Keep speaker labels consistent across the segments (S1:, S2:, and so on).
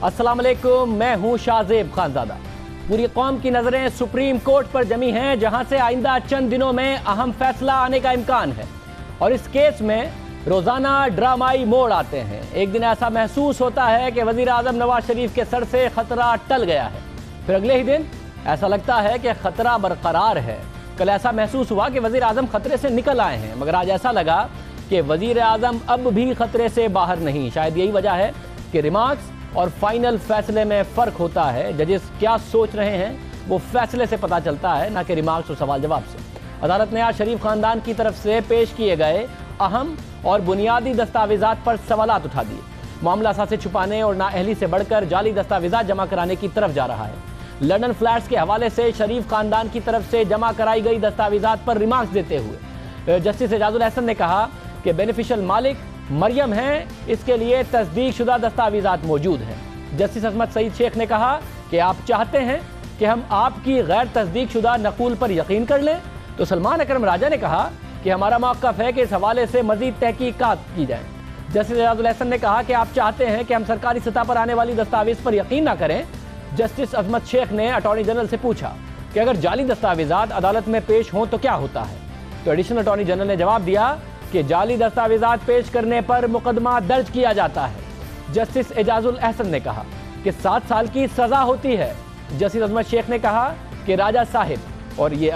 S1: अस्सलाम वालेकुम, मैं हूं शाहजेब खानजादा। पूरी कौम की नजरें सुप्रीम कोर्ट पर जमी हैं, जहां से आइंदा चंद दिनों में अहम फैसला आने का इम्कान है। और इस केस में रोजाना ड्रामाई मोड़ आते हैं। एक दिन ऐसा महसूस होता है कि वजीर आजम नवाज शरीफ के सर से खतरा टल गया है, फिर अगले ही दिन ऐसा लगता है कि खतरा बरकरार है। कल ऐसा महसूस हुआ कि वजीर आजम खतरे से निकल आए हैं, मगर आज ऐसा लगा कि वजीर आजम अब भी खतरे से बाहर नहीं। शायद यही वजह है कि रिमार्क्स और फाइनल फैसले में फ़र्क होता है। जजेस क्या सोच रहे हैं वो फैसले से पता चलता है, ना कि रिमार्क्स और सवाल जवाब से। अदालत ने आज शरीफ खानदान की तरफ से पेश किए गए अहम और बुनियादी दस्तावेजात पर सवालात उठा दिए। मामला असासे छुपाने और नाअहली से बढ़कर जाली दस्तावेजात जमा कराने की तरफ जा रहा है। लंदन फ्लैट्स के हवाले से शरीफ खानदान की तरफ से जमा कराई गई दस्तावेजात पर रिमार्क्स देते हुए जस्टिस एजाजुल अहसन ने कहा कि बेनिफिशियल मालिक मरियम हैं, इसके लिए तस्दीक शुदा दस्तावेजात मौजूद हैं। जस्टिस अजमत सईद शेख ने कहा कि आप चाहते हैं कि हम आपकी गैर तस्दीक शुदा नकूल पर यकीन कर लें, तो सलमान अकरम राजा ने कहा कि हमारा मौक़िफ़ है कि इस हवाले से मज़ीद तहकीकात की जाए। जस्टिस एजाजुल अहसन ने कहा कि आप चाहते हैं कि हम सरकारी सतह पर आने वाली दस्तावेज़ पर यकीन ना करें। जस्टिस अजमत शेख ने अटॉर्नी जनरल से पूछा कि अगर जाली दस्तावेजात अदालत में पेश हों तो क्या होता है, तो एडिशनल अटॉर्नी जनरल ने जवाब दिया कि जाली दस्तावेजात पेश करने पर मुकदमा दर्ज किया जाता है। जस्टिस एजाजुल अहसन ने कहा कि 7 साल की सज़ा होती है। जस्टिस अजमत शेख ने कहा कि राजा साहिब, और ये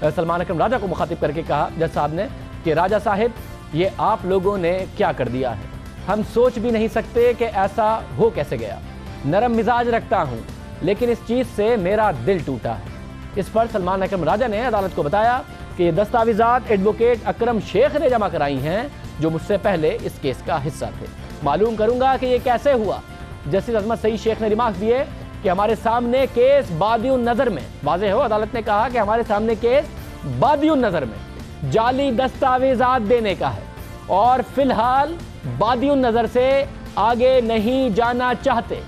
S1: सलमान अकरम राजा को मुखातिब करके कहा जज साहब ने कि राजा साहिब, ये आप लोगों ने क्या कर दिया है, हम सोच भी नहीं सकते कि ऐसा हो कैसे गया। नरम मिजाज रखता हूँ, लेकिन इस चीज़ से मेरा दिल टूटा है। इस पर सलमान अकरम राजा ने अदालत को बताया कि ये दस्तावेजात एडवोकेट अकरम शेख ने जमा कराई हैं, जो मुझसे पहले इस केस का हिस्सा थे। मालूम करूंगा कि ये कैसे हुआ। जस्टिस अजमत सईद शेख ने रिमार्क्स दिए कि हमारे सामने केस बादियुन नज़र में वाज़ेह हो। अदालत ने कहा कि हमारे सामने केस बादियुन नज़र में जाली दस्तावेजात देने का है और फिलहाल बादियुन नज़र से आगे नहीं जाना चाहते,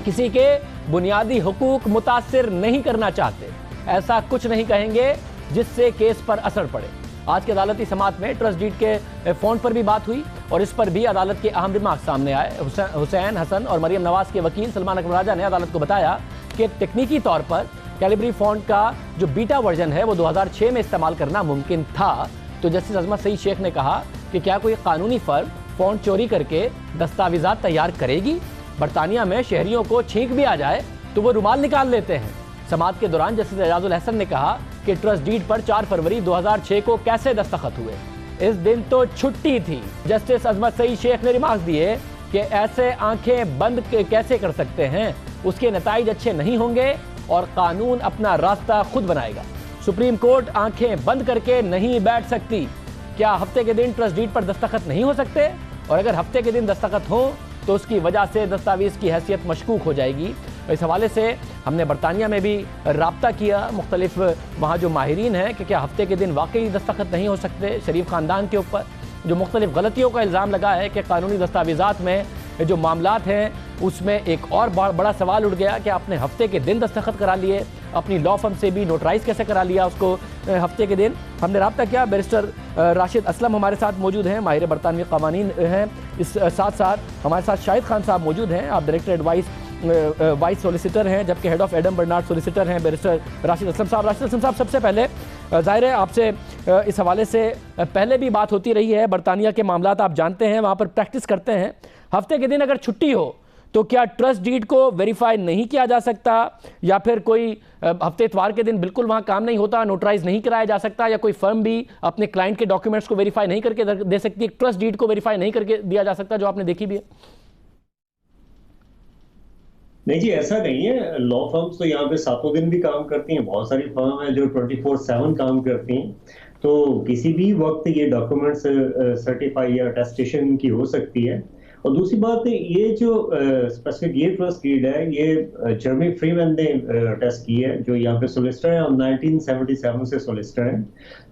S1: किसी के बुनियादी हुकूक मुतासिर नहीं करना चाहते। ऐसा कुछ नहीं कहेंगे जिससे केस पर असर पड़े। आज की अदालती समाअत में ट्रस्ट डीड के फ़ॉन्ट पर भी बात हुई और इस पर भी अदालत के अहम रिमार्क्स सामने आए। हुसैन हसन और मरियम नवाज के वकील सलमान अकरम राजा ने अदालत को बताया कि तकनीकी तौर पर कैलिब्री फ़ॉन्ट का जो बीटा वर्जन है वो 2006 में इस्तेमाल करना मुमकिन था। तो जस्टिस अजमत सईद शेख ने कहा कि क्या कोई कानूनी फ़र्म फ़ॉन्ट चोरी करके दस्तावेजात तैयार करेगी? बरतानिया में शहरियों को छींक भी आ जाए तो वो रुमाल निकाल लेते हैं। समाअत के दौरान जस्टिस एजाजुल अहसन ने कहा कि ट्रस्ट डीड पर 4 फरवरी 2006 को कैसे दस्तखत हुए, इस दिन तो छुट्टी थी। जस्टिस अजमत सईद शेख ने रिमार्क्स दिए कि ऐसे आंखें बंद कैसे कर सकते हैं, उसके नताइज अच्छे नहीं होंगे और कानून अपना रास्ता खुद बनाएगा। सुप्रीम कोर्ट आंखें बंद करके नहीं बैठ सकती। क्या हफ्ते के दिन ट्रस्ट डीड पर दस्तखत नहीं हो सकते? और अगर हफ्ते के दिन दस्तखत हो तो उसकी वजह से दस्तावेज़ की हैसियत मशकूक हो जाएगी। इस हवाले से हमने बरतानिया में भी राब्ता किया मुख्तलिफ वहाँ जो माहिरीन हैं कि क्या हफ्ते के दिन वाकई दस्तखत नहीं हो सकते। शरीफ ख़ानदान के ऊपर जो मुख्तलिफ गलतियों का इल्ज़ाम लगा है कि कानूनी दस्तावेज़ात में जो मामलात हैं उसमें एक और बड़ा सवाल उठ गया कि आपने हफ्ते के दिन दस्तखत करा लिए, अपनी लॉ फर्म से भी नोटराइज कैसे करा लिया उसको हफ्ते के दिन। हमने राब्ता किया। बैरिस्टर राशिद असलम हमारे साथ मौजूद हैं, माहिर बरतानवी क़वानीन हैं। इस साथ साथ हमारे साथ शाहिद खान साहब मौजूद हैं, आप डायरेक्टर एडवाइस वाइस सोलिसिटर हैं, जबकि head of Adam Bernard solicitor हैं बैरिस्टर राशिद असलम साहब। राशिद असलम साहब, सबसे पहले ज़ाहिर है आपसे इस हवाले से पहले भी बात होती रही है। बरतानिया के मामलात आप जानते हैं, वहाँ पर प्रैक्टिस करते हैं। हफ्ते के दिन अगर छुट्टी हो तो क्या ट्रस्ट डीड को वेरीफाई नहीं किया जा सकता, या फिर कोई हफ्ते इतवार के दिन बिल्कुल वहाँ काम नहीं होता, नोटराइज नहीं कराया जा सकता, या कोई फर्म भी अपने क्लाइंट के डॉक्यूमेंट्स को वेरीफाई नहीं करके दे सकती, ट्रस्ट डीड को वेरीफाई नहीं करके दिया जा सकता, जो आपने देखी भी है?
S2: नहीं जी, ऐसा नहीं है। लॉ फर्म्स तो यहाँ पे सातों दिन भी काम करती हैं। बहुत सारी फर्म है जो 24/7 काम करती हैं, तो किसी भी वक्त ये डॉक्यूमेंट्स सर्टिफाई या अटेस्टेशन की हो सकती है। और दूसरी बात, ये जो स्पेसिफिक ये ट्रस्ट डीड है, ये जर्मी फ्रीमैन ने अटेस्ट की है, जो यहाँ पे सोलिसिटर है और 1977 से सोलिसिटर है।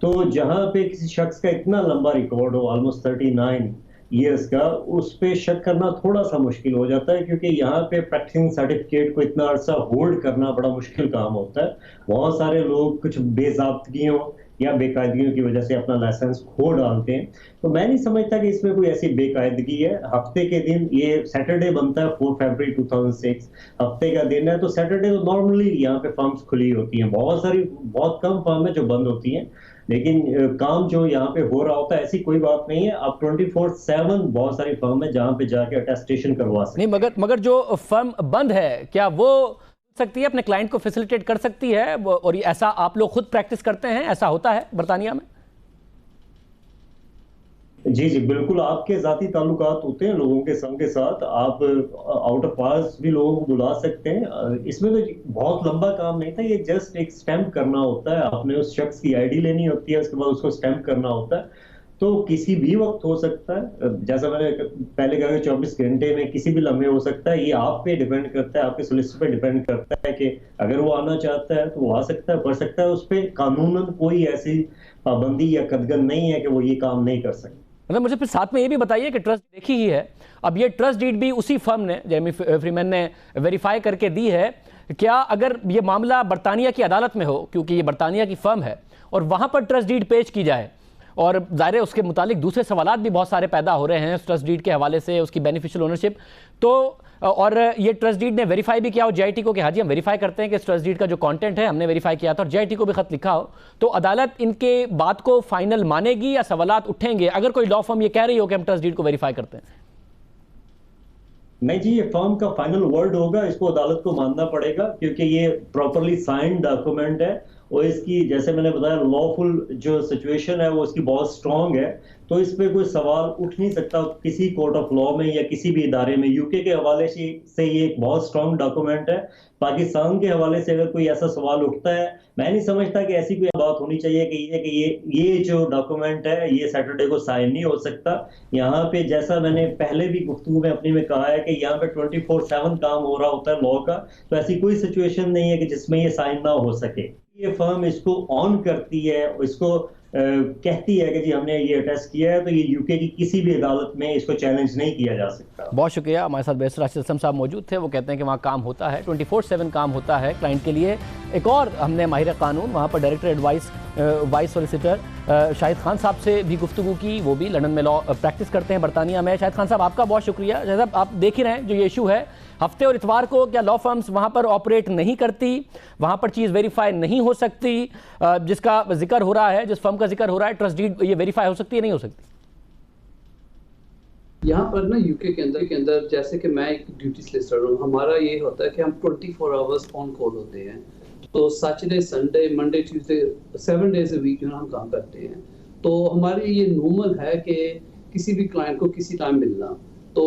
S2: तो जहाँ पे किसी शख्स का इतना लंबा रिकॉर्ड हो, ऑलमोस्ट 39 ईयर्स का, उस पे शक करना थोड़ा सा मुश्किल हो जाता है, क्योंकि यहाँ पे प्रैक्टिसिंग सर्टिफिकेट को इतना अरसा होल्ड करना बड़ा मुश्किल काम होता है। बहुत सारे लोग कुछ बेज़ाब्तगियों या बेकायदगियों की वजह से अपना लाइसेंस खो डालते हैं। तो मैं नहीं समझता कि इसमें कोई ऐसी बेकायदगी है। हफ्ते के दिन, ये सैटरडे बनता है 4 फरवरी 2006, हफ्ते का दिन है, तो सैटरडे तो नॉर्मली यहाँ पे फर्म्स खुली होती हैं। बहुत कम फर्म है जो बंद होती हैं, लेकिन काम जो यहाँ पे हो रहा होता है ऐसी कोई बात नहीं है। आप 24/7 बहुत सारी फर्म है जहाँ पे जाके अटेस्टेशन करवा सकते
S1: नहीं, मगर जो फर्म बंद है, क्या वो सकती है अपने क्लाइंट को फैसिलिटेट कर सकती है? और ऐसा आप लोग खुद प्रैक्टिस करते हैं, ऐसा होता है बर्तानिया में?
S2: जी जी बिल्कुल, आपके जाती ताल्लुकात होते हैं लोगों के संग के साथ, आप आउट ऑफ पास भी लोगों को बुला सकते हैं। इसमें तो बहुत लंबा काम नहीं था, ये जस्ट एक स्टैंप करना होता है, आपने उस शख्स की आईडी लेनी होती है, उसके बाद उसको स्टैंप करना होता है। तो किसी भी वक्त हो सकता है, जैसा मैंने पहले कहा कि 24 घंटे में किसी भी लम्हे हो सकता है। ये आप पे डिपेंड करता है, आपके सोलिसिटर पे डिपेंड करता है कि अगर वो आना चाहता है तो वो आ सकता है, पढ़ सकता है। उस पर कानूनन कोई ऐसी पाबंदी या कदगन नहीं है कि वो ये काम नहीं कर सकता।
S1: मतलब मुझे फिर साथ में ये भी बताइए कि ट्रस्ट देखी ही है, अब ये ट्रस्ट डीड भी उसी फर्म ने, जेरेमी फ्रीमैन ने वेरीफाई करके दी है। क्या अगर ये मामला बर्तानिया की अदालत में हो, क्योंकि ये बर्तानिया की फर्म है, और वहां पर ट्रस्ट डीड पेश की जाए, और ज़ाहिर है उसके मुतालिक दूसरे सवालात भी बहुत सारे पैदा हो रहे हैं ट्रस्ट डीड के हवाले से, उसकी बेनिफिशियल ओनरशिप, तो और ये ट्रस्ट डीड ने वेरीफाई भी किया हो जेआईटी को कि हाँ जी हम वेरीफाई करते हैं कि इस ट्रस्ट डीड का जो कंटेंट है हमने वेरीफाई किया था, और जेआईटी को भी खत लिखा हो, तो अदालत इनके बात को फाइनल मानेगी या सवालात उठेंगे अगर कोई लॉ फर्म ये कह रही हो कि हम ट्रस्ट डीड को वेरीफाई करते हैं?
S2: नहीं जी, ये फर्म का फाइनल वर्ड होगा, इसको अदालत को मानना पड़ेगा, क्योंकि ये प्रॉपरली साइंड डॉक्यूमेंट है, और इसकी जैसे मैंने बताया लॉफुल जो सिचुएशन है वो इसकी बहुत स्ट्रांग है। तो इस पे कोई सवाल उठ नहीं सकता किसी कोर्ट ऑफ लॉ में या किसी भी इदारे में। यूके के हवाले से ये एक बहुत स्ट्रांग डॉक्यूमेंट है। पाकिस्तान के हवाले से अगर कोई ऐसा सवाल उठता है, मैं नहीं समझता कि ऐसी कोई बात होनी चाहिए कि ये जो डॉक्यूमेंट है ये सैटरडे को साइन नहीं हो सकता। यहाँ पे जैसा मैंने पहले भी गुफ्तगू में अपनी में कहा है कि यहाँ पे 24/7 काम हो रहा होता है लॉ का, तो ऐसी कोई सिचुएशन नहीं है कि जिसमें ये साइन ना हो सके। ये फर्म इसको ऑन करती है, इसको कहती है कि जी हमने ये अटेस्ट किया है, तो ये यूके की किसी भी अदालत में इसको चैलेंज नहीं किया जा सकता।
S1: बहुत शुक्रिया। हमारे साथ बैरिस्टर राशिद असलम साहब मौजूद थे। वो कहते हैं कि वहाँ काम होता है, 24/7 काम होता है क्लाइंट के लिए। एक और हमने माहिर कानून वहाँ पर director advice vice solicitor Shahid Khan साहब से भी गुफ्तगू की, वो भी लंदन में लॉ प्रैक्टिस करते हैं बरतानिया में। शाहिद खान साहब आपका बहुत शुक्रिया। शाहिद साहब आप देख ही रहे हैं जो ये इशू है, हफ्ते और इतवार को क्या लॉ फर्म्स वहाँ पर ऑपरेट नहीं करती, वहाँ पर चीज़ वेरीफाई नहीं हो सकती, जिसका जिक्र हो रहा है, जिस फर्म का जिक्र हो रहा है ट्रस्ट डीड, ये वेरीफाई हो सकती है नहीं हो सकती?
S3: यहाँ पर ना यूके के अंदर जैसे कि मैं एक ड्यूटी सॉलिसिटर हूँ, हमारा ये होता है कि हम 24 आवर्स ऑन कॉल होते हैं। तो Saturday Sunday Monday Tuesday 7 days a week जो हम काम करते हैं। तो हमारी ये नॉर्मल है कि किसी भी क्लाइंट को किसी टाइम मिलना। तो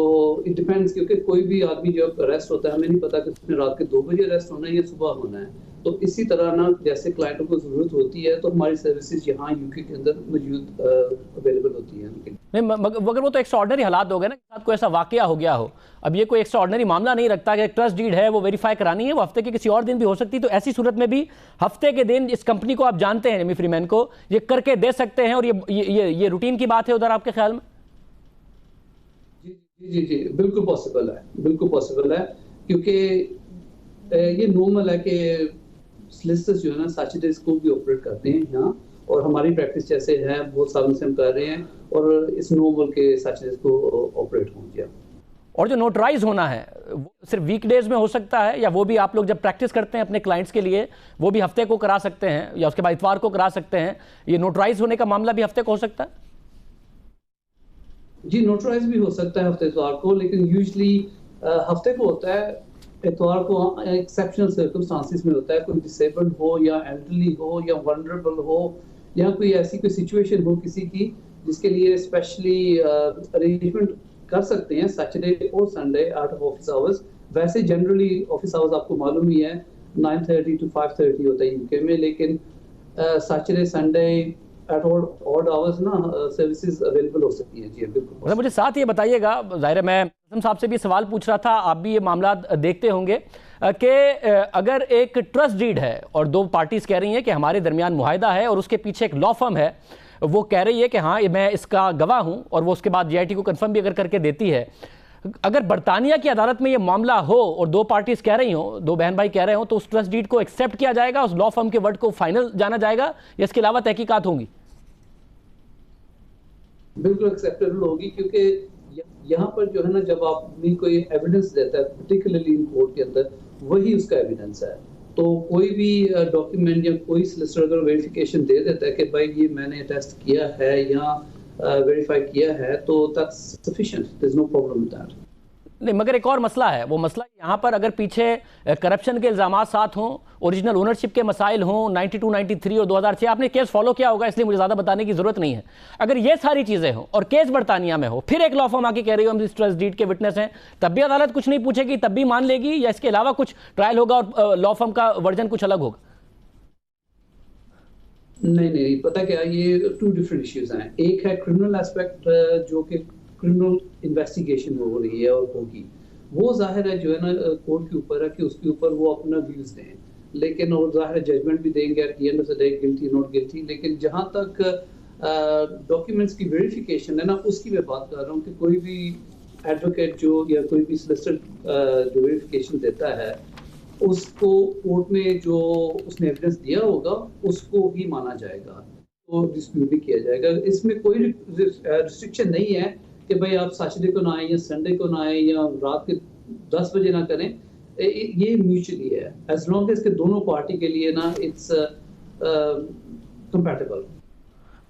S3: इट डिपेंड्स, क्योंकि कोई भी आदमी जब अरेस्ट होता है हमें नहीं पता कि उसने रात के 2 बजे अरेस्ट होना है या सुबह होना है। तो इसी तरह ना जैसे क्लाइंटों को ज़रूरत होती है तो हमारी सर्विसेज यहाँ यूके के अंदर मौजूद अवेलेबल होती हैं।
S1: नहीं, मगर वो तो एक्स्ट्राऑर्डिनरी हालात हो गए ना, साथ कोई ऐसा वाकया हो गया हो। अब ये कोई एक्स्ट्राऑर्डिनरी मामला नहीं रखता कि ट्रस्ट डीड है वो वेरीफाई करानी है, वो हफ्ते के किसी और दिन भी हो सकती। तो ऐसी सूरत में भी हफ्ते के दिन इस कंपनी को आप जानते हैं जेरेमी फ्रीमैन को, ये करके दे सकते हैं, और ये रूटीन की बात है उधर आपके ख्याल में?
S3: जी बिल्कुल पॉसिबल है, बिल्कुल पॉसिबल है, क्योंकि ये नॉर्मल है कि सॉलिसिटर्स जो है ना सैटरडेज को भी ऑपरेट करते हैं यहाँ, और हमारी प्रैक्टिस जैसे है बहुत सालों से हम कर रहे हैं, और इस नॉर्मल के सैटरडेज को ऑपरेट हो गया।
S1: और जो नोटराइज होना है वो सिर्फ वीकडेज में हो सकता है, या वो भी आप लोग जब प्रैक्टिस करते हैं अपने क्लाइंट्स के लिए वो भी हफ्ते को करा सकते हैं, या उसके बाद इतवार को करा सकते हैं? ये नोटराइज होने का मामला भी हफ्ते को हो सकता है?
S3: जी नोटराइज भी हो सकता है हफ्ते इतवार को, लेकिन यूजुअली हफ्ते को होता है। इतवार को एक्सेप्शनल सर्कमस्टांसिस में होता है, कोई डिसेबल्ड हो या एल्डरली हो या वनरेबल हो, या कोई ऐसी कोई सिचुएशन हो किसी की जिसके लिए स्पेशली अरेंजमेंट कर सकते हैं सैटरडे और Sunday out of office hours. वैसे जनरली ऑफिस आवर्स आपको मालूम ही है 9:30 to 5:30 होता है यूके में, लेकिन Saturday Sunday at odd hours ना सर्विसेज अवेलेबल हो सकती हैं। जी बिल्कुल।
S1: मुझे साथ ये बताइएगा, ज़ाहिर है मैं साहब से भी सवाल पूछ रहा था, आप भी ये मामला देखते होंगे कि अगर एक ट्रस्ट डीड है और दो पार्टीज कह रही हैं कि हमारे दरमियान मुआहदा है, और उसके पीछे एक लॉ फर्म है वो कह रही है कि हाँ मैं इसका गवाह हूँ, और वो उसके बाद जेआईटी को कंफर्म भी अगर करके देती है, अगर बरतानिया की अदालत में ये मामला हो और दो पार्टीज कह रही हो, दो बहन भाई कह रहे हो, तो उस ट्रस्ट डीड को एक्सेप्ट किया जाएगा, उस लॉ फर्म के वर्ड को फाइनल जाना जाएगा, या इसके अलावा तहकीकात होंगी?
S3: बिल्कुल एक्सेप्टेबल होगी, क्योंकि यहाँ पर जो है ना, जब आदमी कोई एविडेंस देता है पर्टिकुलरली इन कोर्ट के अंदर, वही उसका एविडेंस है। तो कोई भी डॉक्यूमेंट या कोई सोलिसिटर अगर वेरिफिकेशन दे देता है कि भाई ये मैंने टेस्ट किया है या वेरीफाई किया है, तो that's sufficient, there is no problem with that.
S1: नहीं, मगर एक और मसला है, वो मसला यहाँ पर अगर पीछे करप्शन के इल्जामात साथ हों, ओरिजिनल ओनरशिप के मसाइल हों, 92, 93 और 2006, आपने केस फॉलो किया होगा इसलिए मुझे ज़्यादा बताने की ज़रूरत नहीं है। अगर ये सारी चीज़ें हों और केस बरतानिया में हो, फिर एक लॉ फर्म आके कह रही हो हम इस ट्रस्ट डीड के विटनेस हैं, तब भी अदालत कुछ नहीं पूछेगी, तब भी मान लेगी, या इसके अलावा कुछ ट्रायल होगा और लॉ फर्म का वर्जन कुछ अलग होगा?
S3: नहीं, पता क्या, ये टू डिफरेंट इश्यूज हैं। एक है क्रिमिनल एस्पेक्ट, जो कि क्रिमिनल इन्वेस्टिगेशन हो रही है और होगी, वो जाहिर है जो है ना कोर्ट के ऊपर है कि उसके ऊपर वो अपना व्यूज दें, लेकिन और जाहिर है जजमेंट भी देंगे at the end of the day, guilty not guilty. लेकिन जहां तक डॉक्यूमेंट्स की वेरिफिकेशन है ना, उसकी मैं बात कर रहा हूँ कि कोई भी एडवोकेट जो या कोई भी सोलिसिटर जो वेरिफिकेशन देता है, उसको कोर्ट में जो उसने एविडेंस दिया होगा उसको ही माना जाएगा, तो डिस्प्यूट भी किया जाएगा। इसमें कोई रिस्ट्रिक्शन नहीं है कि भाई आप सैटरडे को ना आए या संडे को ना आए या रात के 10 बजे ना करें, ये म्यूचुअली है, एज लॉन्ग एज के दोनों पार्टी के लिए ना इट्स कंपैटिबल।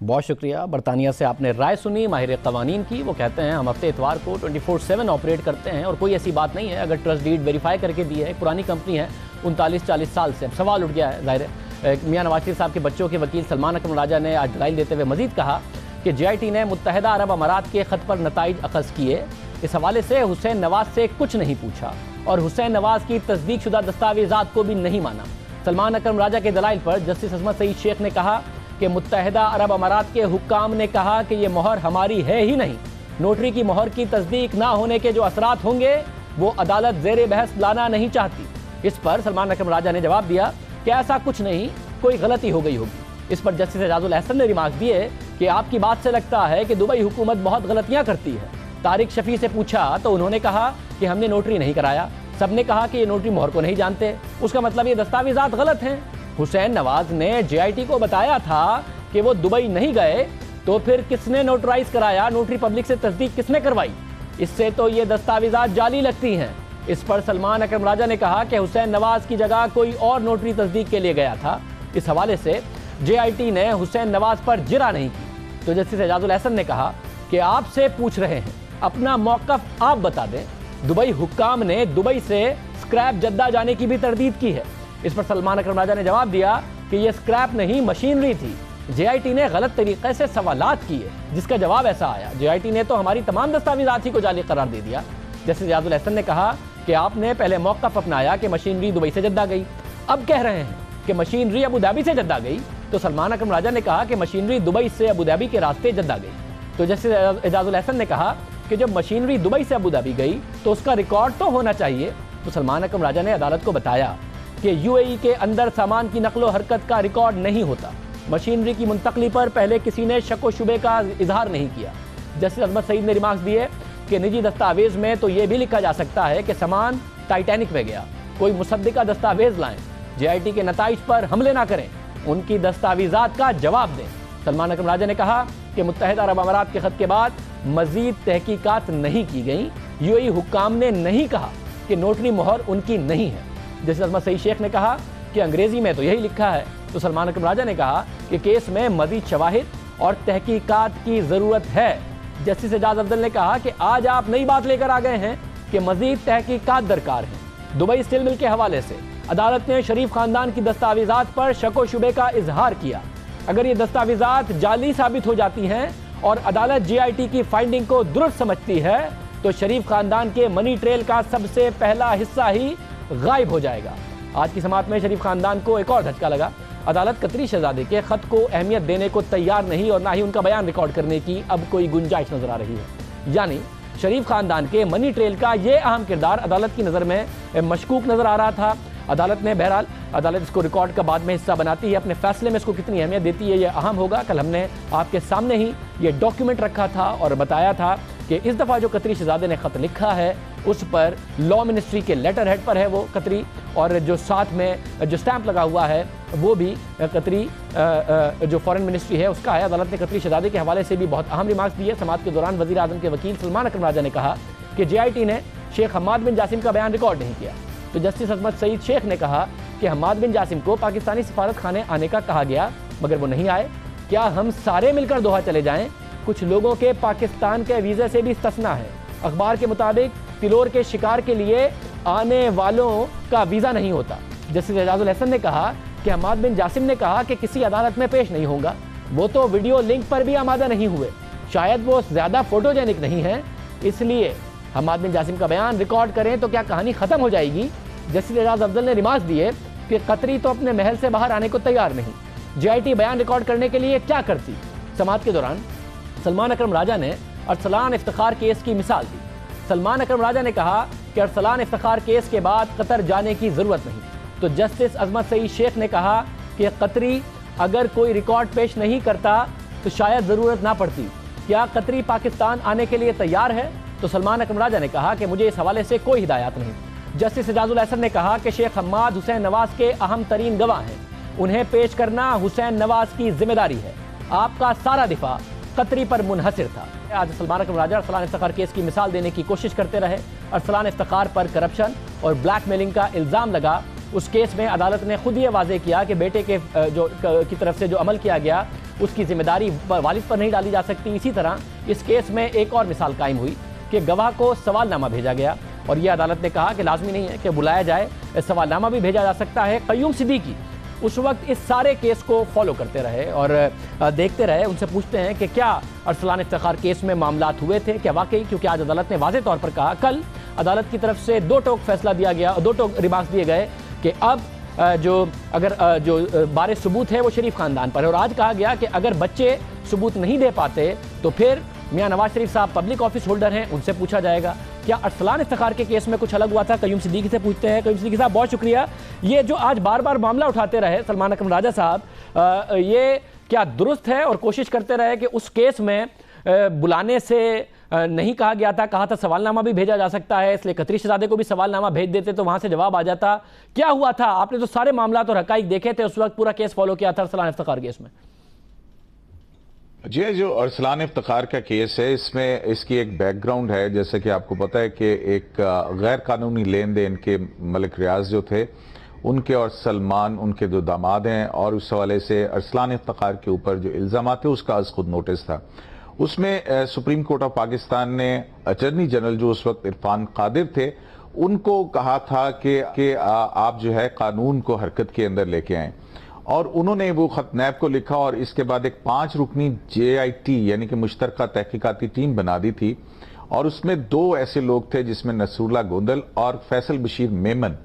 S1: बहुत शुक्रिया। बरतानिया से आपने राय सुनी माहिर क़वानीन की। वो कहते हैं हम हफ्ते इतवार को 24/7 ऑपरेट करते हैं और कोई ऐसी बात नहीं है। अगर ट्रस्ट डीड वेरीफाई करके दी है, एक पुरानी कंपनी है 39-40 साल से, अब सवाल उठ गया है जाहिर है। मियां नवाज शरीफ साहब के बच्चों के वकील सलमान अकरम राजा ने आज दलाइल देते हुए मजीद कहा कि JIT ने मुत्तहिदा अरब अमारात के ख़त पर नताइज अखज़ किए। इस हवाले से हुसैन नवाज से कुछ नहीं पूछा और हुसैन नवाज की तस्दीक शुदा दस्तावेज़ात को भी नहीं माना। सलमान अकरम राजा के दलाइल पर जस्टिस अजमत सईद शेख ने कहा कि मुत्तहिदा अरब अमारात के हुक्काम ने कहा कि ये मोहर हमारी है ही नहीं। नोटरी की मोहर की तस्दीक ना होने के जो असरात होंगे वो अदालत ज़ेर बहस लाना नहीं चाहती। इस पर सलमान अकरम राजा ने जवाब दिया कि ऐसा कुछ नहीं, कोई गलती हो गई होगी। इस पर जस्टिस एजाजुल अहसन ने रिमार्क दिए कि आपकी बात से लगता है कि दुबई हुकूमत बहुत गलतियां करती है। तारिक शफी से पूछा तो उन्होंने कहा कि हमने नोटरी नहीं कराया। सबने कहा कि ये नोटरी मोहर को नहीं जानते, उसका मतलब ये दस्तावेज़ात गलत हैं। हुसैन नवाज ने JIT को बताया था कि वो दुबई नहीं गए, तो फिर किसने नोटराइज कराया? नोटरी पब्लिक से तस्दीक किसने करवाई? इससे तो ये दस्तावेज़ात जाली लगती हैं। इस पर सलमान अकरम राजा ने कहा कि हुसैन नवाज की जगह कोई और नोटरी तस्दीक के लिए गया था। इस हवाले से JIT ने हुसैन नवाज पर जिरा नहीं की। तो जस्टिस एजाजुल अहसन ने कहा कि आपसे पूछ रहे हैं, अपना मौक़िफ़ आप बता दें। दुबई हुक्काम ने दुबई से स्क्रैप जद्दा जाने की भी तरदीद की है। इस पर सलमान अकरम राजा ने जवाब दिया कि यह स्क्रैप नहीं, मशीनरी थी। JIT ने गलत तरीके से सवालात किए, जिसका जवाब ऐसा आया। JIT ने तो हमारी तमाम दस्तावेज़ात ही को जाली करार दे दिया। जस्टिस एजाजुल अहसन ने कहा कि आपने पहले मौक़िफ़ अपनाया कि मशीनरी दुबई से जद्दा गई, अब कह रहे हैं कि मशीनरी अबू धाबी से जद्दा गई। तो सलमान अकरम राजा ने कहा कि मशीनरी दुबई से अबू धाबी के रास्ते जद्दा गई। तो जस्टिस एजाजुल अहसन ने कहा कि जब मशीनरी दुबई से अबू धाबी गई तो उसका रिकॉर्ड तो होना चाहिए। तो सलमान अकरम राजा ने अदालत को बताया कि UAE के अंदर सामान की नकलो हरकत का रिकॉर्ड नहीं होता। मशीनरी की मुंतकली पर पहले किसी ने शक व शुबे का इजहार नहीं किया। जस्टिस अजमत सईद ने रिमार्क्स दिए कि निजी दस्तावेज में तो ये भी लिखा जा सकता है कि सामान टाइटैनिक में गया, कोई मुसद्दिका दस्तावेज लाएं, JIT के नताइज पर हमले ना करें, उनकी दस्तावेजात का जवाब दें। सलमान अकरम राजा ने कहा कि मुत्तहिदा अरब अमारात के खत के बाद मजीद तहकीकात नहीं की गई। UAE हुक्काम ने नहीं कहा कि नोटरी मोहर उनकी नहीं है। जस्टिस अजमत सईद शेख ने कहा कि अंग्रेजी में तो यही लिखा है। तो सलमान अकरम राजा ने कहा कि केस में मजीद शवाहिद और तहकीकात की ज़रूरत है। जस्टिस एजाज अफजल ने कहा कि आज आप नई बात लेकर आ गए हैं कि मजीद तहकीकात दरकार है। दुबई स्टील मिल के हवाले से अदालत ने शरीफ खानदान की दस्तावेजात पर शक व शुबे का इजहार किया। अगर ये दस्तावेजात जाली साबित हो जाती हैं और अदालत JIT की फाइंडिंग को दुरुस्त समझती है तो शरीफ खानदान के मनी ट्रेल का सबसे पहला हिस्सा ही गायब हो जाएगा। आज की समाअत में शरीफ खानदान को एक और झटका लगा। अदालत कतरी शहजादे के खत को अहमियत देने को तैयार नहीं और ना ही उनका बयान रिकॉर्ड करने की अब कोई गुंजाइश नजर आ रही है। यानी शरीफ खानदान के मनी ट्रेल का ये अहम किरदार अदालत की नज़र में मशकूक नजर आ रहा था। अदालत ने बहरहाल अदालत इसको रिकॉर्ड का बाद में हिस्सा बनाती है, अपने फैसले में इसको कितनी अहमियत देती है ये अहम होगा। कल हमने आपके सामने ही ये डॉक्यूमेंट रखा था और बताया था कि इस दफ़ा जो कतरी शहजादे ने ख़त लिखा है उस पर लॉ मिनिस्ट्री के लेटर हेड पर है वो कतरी, और जो साथ में जो स्टैंप लगा हुआ है वो भी कतरी जो फॉरेन मिनिस्ट्री है उसका है। अदालत ने कतरी शहजादे के हवाले से भी बहुत अहम रिमार्क्स दिए। समाअत के दौरान वज़ीर आज़म के वकील सलमान अकरम राजा ने कहा कि JIT ने शेख हम्माद बिन जासिम का बयान रिकॉर्ड नहीं किया। तो जस्टिस अजमत सईद शेख ने कहा कि हम्माद बिन जासिम को पाकिस्तानी सफारत खाने आने का कहा गया मगर वो नहीं आए। क्या हम सारे मिलकर दोहा चले जाएं? कुछ लोगों के पाकिस्तान के वीज़े से भी इस्तिस्ना है। अखबार के मुताबिक तिलोर के शिकार के लिए आने वालों का वीज़ा नहीं होता। जस्टिस एजाजुल हसन ने कहा कि हम्माद बिन जासिम ने कहा कि किसी अदालत में पेश नहीं होगा, वो तो वीडियो लिंक पर भी आमादा नहीं हुए, शायद वो ज़्यादा फोटोजेनिक नहीं है, इसलिए हम्माद बिन जासिम का बयान रिकॉर्ड करें तो क्या कहानी ख़त्म हो जाएगी? जस्टिस एजाज अफजल ने रिमार्क्स दिए कि कतरी तो अपने महल से बाहर आने को तैयार नहीं, JIT बयान रिकॉर्ड करने के लिए क्या करती? समाअत के दौरान सलमान अकरम राजा ने अरसलान इफ्तिखार केस की मिसाल दी। सलमान अकरम राजा ने कहा कि अरसलान इफ्तिखार केस के बाद कतर जाने की ज़रूरत नहीं। तो जस्टिस अजमत सईद शेख ने कहा कि कतरी अगर कोई रिकॉर्ड पेश नहीं करता तो शायद ज़रूरत ना पड़ती। क्या कतरी पाकिस्तान आने के लिए तैयार है? तो सलमान अकरम राजा ने कहा कि मुझे इस हवाले से कोई हिदायत नहीं। जस्टिस एजाजुल हसन ने कहा कि शेख हम्माद हुसैन नवाज के अहम तरीन गवाह हैं, उन्हें पेश करना हुसैन नवाज की जिम्मेदारी है। आपका सारा दिफा कतरी पर मुनहसिर था। आज सलमान अकरम राजा अरसलान इफ्तिखार केस की मिसाल देने की कोशिश करते रहे। अरसलान इफ्तिखार पर करप्शन और ब्लैकमेलिंग का इल्ज़ाम लगा। उस केस में अदालत ने खुद ये वाजे किया कि बेटे के की तरफ से जो अमल किया गया उसकी जिम्मेदारी वालिद पर नहीं डाली जा सकती। इसी तरह इस केस में एक और मिसाल कायम हुई कि गवाह को सवालनामा भेजा गया और यह अदालत ने कहा कि लाजमी नहीं है कि बुलाया जाए, सवालनामा भी भेजा जा सकता है। क़य्यूम सिद्दीकी उस वक्त इस सारे केस को फॉलो करते रहे और देखते रहे। उनसे पूछते हैं कि क्या अरसलान इफ्तिखार केस में मामलात हुए थे, क्या वाकई? क्योंकि आज अदालत ने वाज़े तौर पर कहा, कल अदालत की तरफ से दो टोक फैसला दिया गया, दो टोक रिमार्क्स दिए गए कि अब जो बारे सबूत है वो शरीफ खानदान पर है। और आज कहा गया कि अगर बच्चे सबूत नहीं दे पाते तो फिर मियां नवाज शरीफ साहब पब्लिक ऑफिस होल्डर हैं, उनसे पूछा जाएगा। क्या अरसलान इफ्तिखार के केस में कुछ अलग हुआ था? क़य्यूम सिद्दीकी से पूछते हैं। क़य्यूम सिद्दीकी साहब बहुत शुक्रिया। ये जो आज बार बार मामला उठाते रहे सलमान अकरम राजा साहब, ये क्या दुरुस्त है? और कोशिश करते रहे कि उस केस में बुलाने से नहीं कहा गया था, कहा था सवालनामा भी भेजा जा सकता है, इसलिए कतरी शहजादे को भी सवालनामा भेज देते तो वहां से जवाब आ जाता। क्या हुआ था? आपने तो सारे मामला और हकाइक देखे थे, उस वक्त पूरा केस फॉलो किया था अरसलान इफ्तिखार केस में।
S4: जी, जो अरसलान इफ्तिखार का केस है इसमें इसकी एक बैकग्राउंड है। जैसे कि आपको पता है कि एक गैर कानूनी लेन देन के मलिक रियाज जो थे उनके और सलमान उनके जो दामाद हैं, और उस हवाले से अरसलान इफ्तिखार के ऊपर जो इल्ज़ाम थे उसका आज खुद नोटिस था। उसमें सुप्रीम कोर्ट ऑफ पाकिस्तान ने अटर्नी जनरल जो उस वक्त इरफान कादिर थे उनको कहा था कि आप जो है कानून को हरकत के अंदर लेके आएँ, और उन्होंने वो खत नैब को लिखा और इसके बाद एक 5 रुकनी JIT यानी कि मुश्तरका तहकीकाती टीम बना दी थी। और उसमें 2 ऐसे लोग थे जिसमें नसरुल्लाह गोंदल और फैसल बशीर मेमन,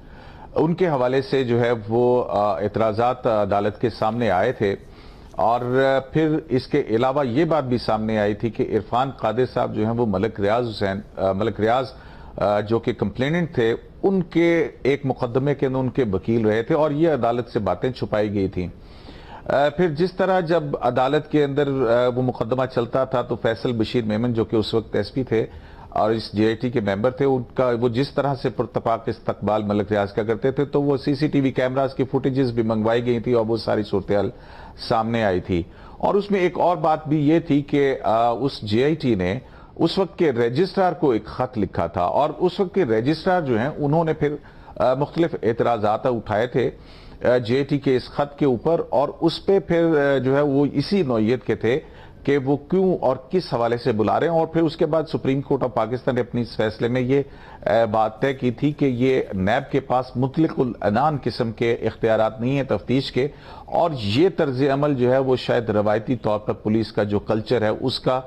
S4: उनके हवाले से जो है वो एतराज़ात अदालत के सामने आए थे। और फिर इसके अलावा ये बात भी सामने आई थी कि इरफान कादिर साहब जो हैं वो मलिक रियाज जो कि कंप्लेनेंट थे उनके एक मुकदमे के अंदर उनके वकील रहे थे, और ये अदालत से बातें छुपाई गई थी। फिर जिस तरह जब अदालत के अंदर वो मुकदमा चलता था तो फैसल बशीर मेमन जो कि उस वक्त SP थे और इस JIT के मेंबर थे, उनका वो जिस तरह से पुरतपाक इस्तकबाल मलिक रियाज का करते थे तो वो CCTV कैमरास की फुटेजेस भी मंगवाई गई थी और वो सारी सूरत सामने आई थी। और उसमें एक और बात भी ये थी कि उस JIT ने उस वक्त के रजिस्ट्रार को एक खत लिखा था, और उस वक्त के रजिस्ट्रार जो हैं उन्होंने फिर मुख्तलिफ एतराज़ात उठाए थे JIT के इस खत के ऊपर, और उस पर फिर जो है वो इसी नौइयत के थे कि वो क्यों और किस हवाले से बुला रहे हैं। और फिर उसके बाद सुप्रीम कोर्ट ऑफ पाकिस्तान ने अपनी इस फैसले में ये बात तय की थी कि ये नैब के पास मुतलकुल अनान किस्म के इख्तियारात नहीं है तफ्तीश के, और ये तर्ज अमल जो है वो शायद रवायती तौर पर पुलिस का जो कल्चर है उसका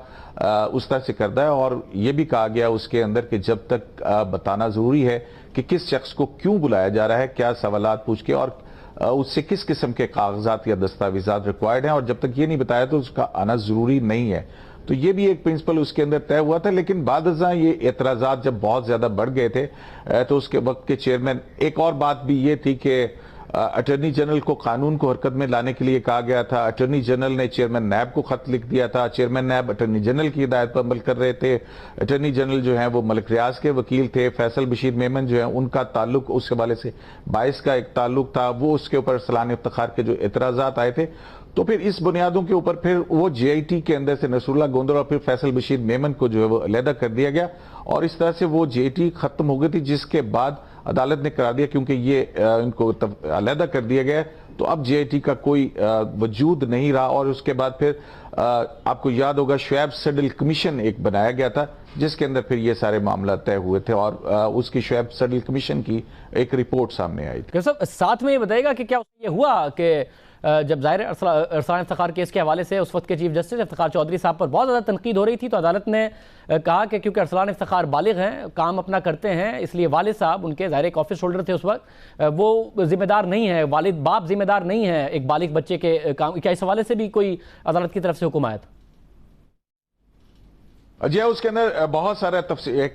S4: उस तरह से करता है। और ये भी कहा गया उसके अंदर कि जब तक बताना जरूरी है कि किस शख्स को क्यों बुलाया जा रहा है, क्या सवालात पूछ के, और उससे किस किस्म के कागजात या दस्तावेजात रिक्वायर्ड हैं, और जब तक ये नहीं बताया तो उसका आना जरूरी नहीं है। तो ये भी एक प्रिंसिपल उसके अंदर तय हुआ था। लेकिन बाद ये एतराजात जब बहुत ज्यादा बढ़ गए थे तो उसके वक्त के चेयरमैन, एक और बात भी ये थी कि अटॉर्नी जनरल को कानून को हरकत में लाने के लिए कहा गया था। अटॉर्नी जनरल ने चेयरमैन नैब को खत लिख दिया था। चेयरमैन नैब अटॉर्नी जनरल की हिदायत पर अमल कर रहे थे। अटॉर्नी जनरल जो है वो मलिक रियाज के वकील थे। फैसल बशीर मेमन जो है उनका ताल्लुक उस हवाले से 22 का एक ताल्लुक था, वो उसके ऊपर सलान इफ्तिखार के जो एतराजात आए थे, तो फिर इस बुनियादों के ऊपर फिर वो JIT के अंदर से नसरुल्लाह गोंदर और फिर फैसल बशीर मेमन को जो है वो अलहदा कर दिया गया और इस तरह से वो JIT खत्म हो गई थी, जिसके बाद अदालत ने करा दिया क्योंकि ये इनको अलहदा कर दिया गया तो अब JIT का कोई वजूद नहीं रहा। और उसके बाद फिर आपको याद होगा शुएब सडल कमीशन एक बनाया गया था जिसके अंदर फिर ये सारे मामला तय हुए थे और उसकी शुएब सडल कमीशन की एक रिपोर्ट सामने आई थी।
S1: साथ में ये बताएगा कि क्या ये हुआ कि जब ज़ाहिर अरसलान इफ्तिखार केस के हवाले से उस वक्त के चीफ जस्टिस इफ्तिखार चौधरी साहब पर बहुत ज़्यादा तनकीद हो रही थी, तो अदालत ने कहा कि क्योंकि अरसलान इफ्तिखार बालिग हैं, काम अपना करते हैं, इसलिए वालिद साहब उनके ज़ाहिर एक ऑफिस होल्डर थे उस वक्त, वो जिम्मेदार नहीं है, वालिद बाप जिम्मेदार नहीं है एक बालिग बच्चे के काम। क्या इस हवाले से भी कोई अदालत की तरफ से हुक्म आया था?
S4: जी उसके अंदर बहुत सारा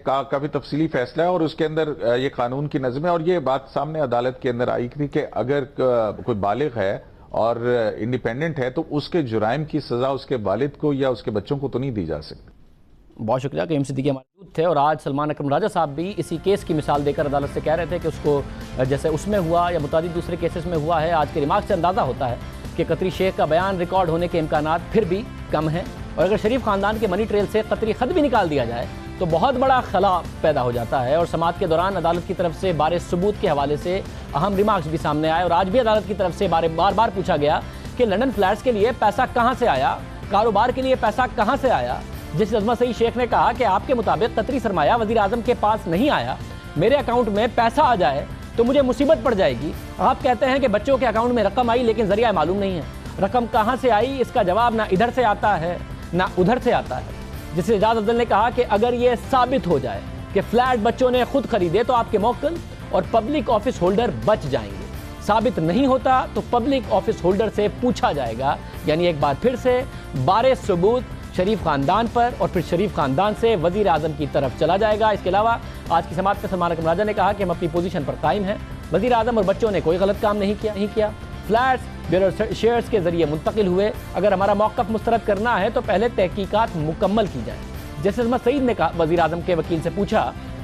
S4: काफी तफसीली फैसला है और उसके अंदर ये कानून की नज़म है और ये बात सामने अदालत के अंदर आई थी कि अगर कोई बालिग है और इंडिपेंडेंट है तो उसके जुराइम की सजा उसके वालिद को या उसके बच्चों को तो नहीं दी जा सकती।
S1: बहुत शुक्रिया कि सिद्दीकी मौजूद थे और आज सलमान अकरम राजा साहब भी इसी केस की मिसाल देकर अदालत से कह रहे थे कि उसको जैसे उसमें हुआ या मुतादिद दूसरे केसेस में हुआ है, आज के रिमार्क से अंदाज़ा होता है कि कतरी शेख का बयान रिकॉर्ड होने के इम्कानात फिर भी कम हैं और अगर शरीफ ख़ानदान के मनी ट्रेल से कतरी ख़त भी निकाल दिया जाए तो बहुत बड़ा खला पैदा हो जाता है। और समाअत के दौरान अदालत की तरफ से बारे सबूत के हवाले से अहम रिमार्क्स भी सामने आए और आज भी अदालत की तरफ से बार बार पूछा गया कि लंदन फ्लैट्स के लिए पैसा कहाँ से आया, कारोबार के लिए पैसा कहाँ से आया। जिस अजमत सईद शेख ने कहा कि आपके मुताबिक कतरी सरमाया वज़ीर आज़म के पास नहीं आया, मेरे अकाउंट में पैसा आ जाए तो मुझे मुसीबत पड़ जाएगी। आप कहते हैं कि बच्चों के अकाउंट में रकम आई लेकिन जरिया मालूम नहीं है, रकम कहाँ से आई इसका जवाब ना इधर से आता है ना उधर से आता है। जिससे एजाज अफजल ने कहा कि अगर ये साबित हो जाए कि फ्लैट बच्चों ने खुद खरीदे तो आपके मौक्किल और पब्लिक ऑफिस होल्डर बच जाएंगे, साबित नहीं होता तो पब्लिक ऑफिस होल्डर से पूछा जाएगा। यानी एक बार फिर से बारे सबूत शरीफ खानदान पर और फिर शरीफ खानदान से वजीर आजम की तरफ चला जाएगा। इसके अलावा आज की समाअत में सलमान अकरम राजा ने कहा कि हम अपनी पोजीशन पर कायम हैं, वजीर आजम और बच्चों ने कोई गलत काम नहीं किया, फ्लैट्स बेयर शेयर्स के जरिए मुंतकिल हुए, अगर हमारा मौक़िफ़ मुस्तरद करना है तो पहले तहकीकात मुकम्मल की जाए। जैसे अजमत सईद ने कहा, वज़ीर आज़म के वकील से पूछा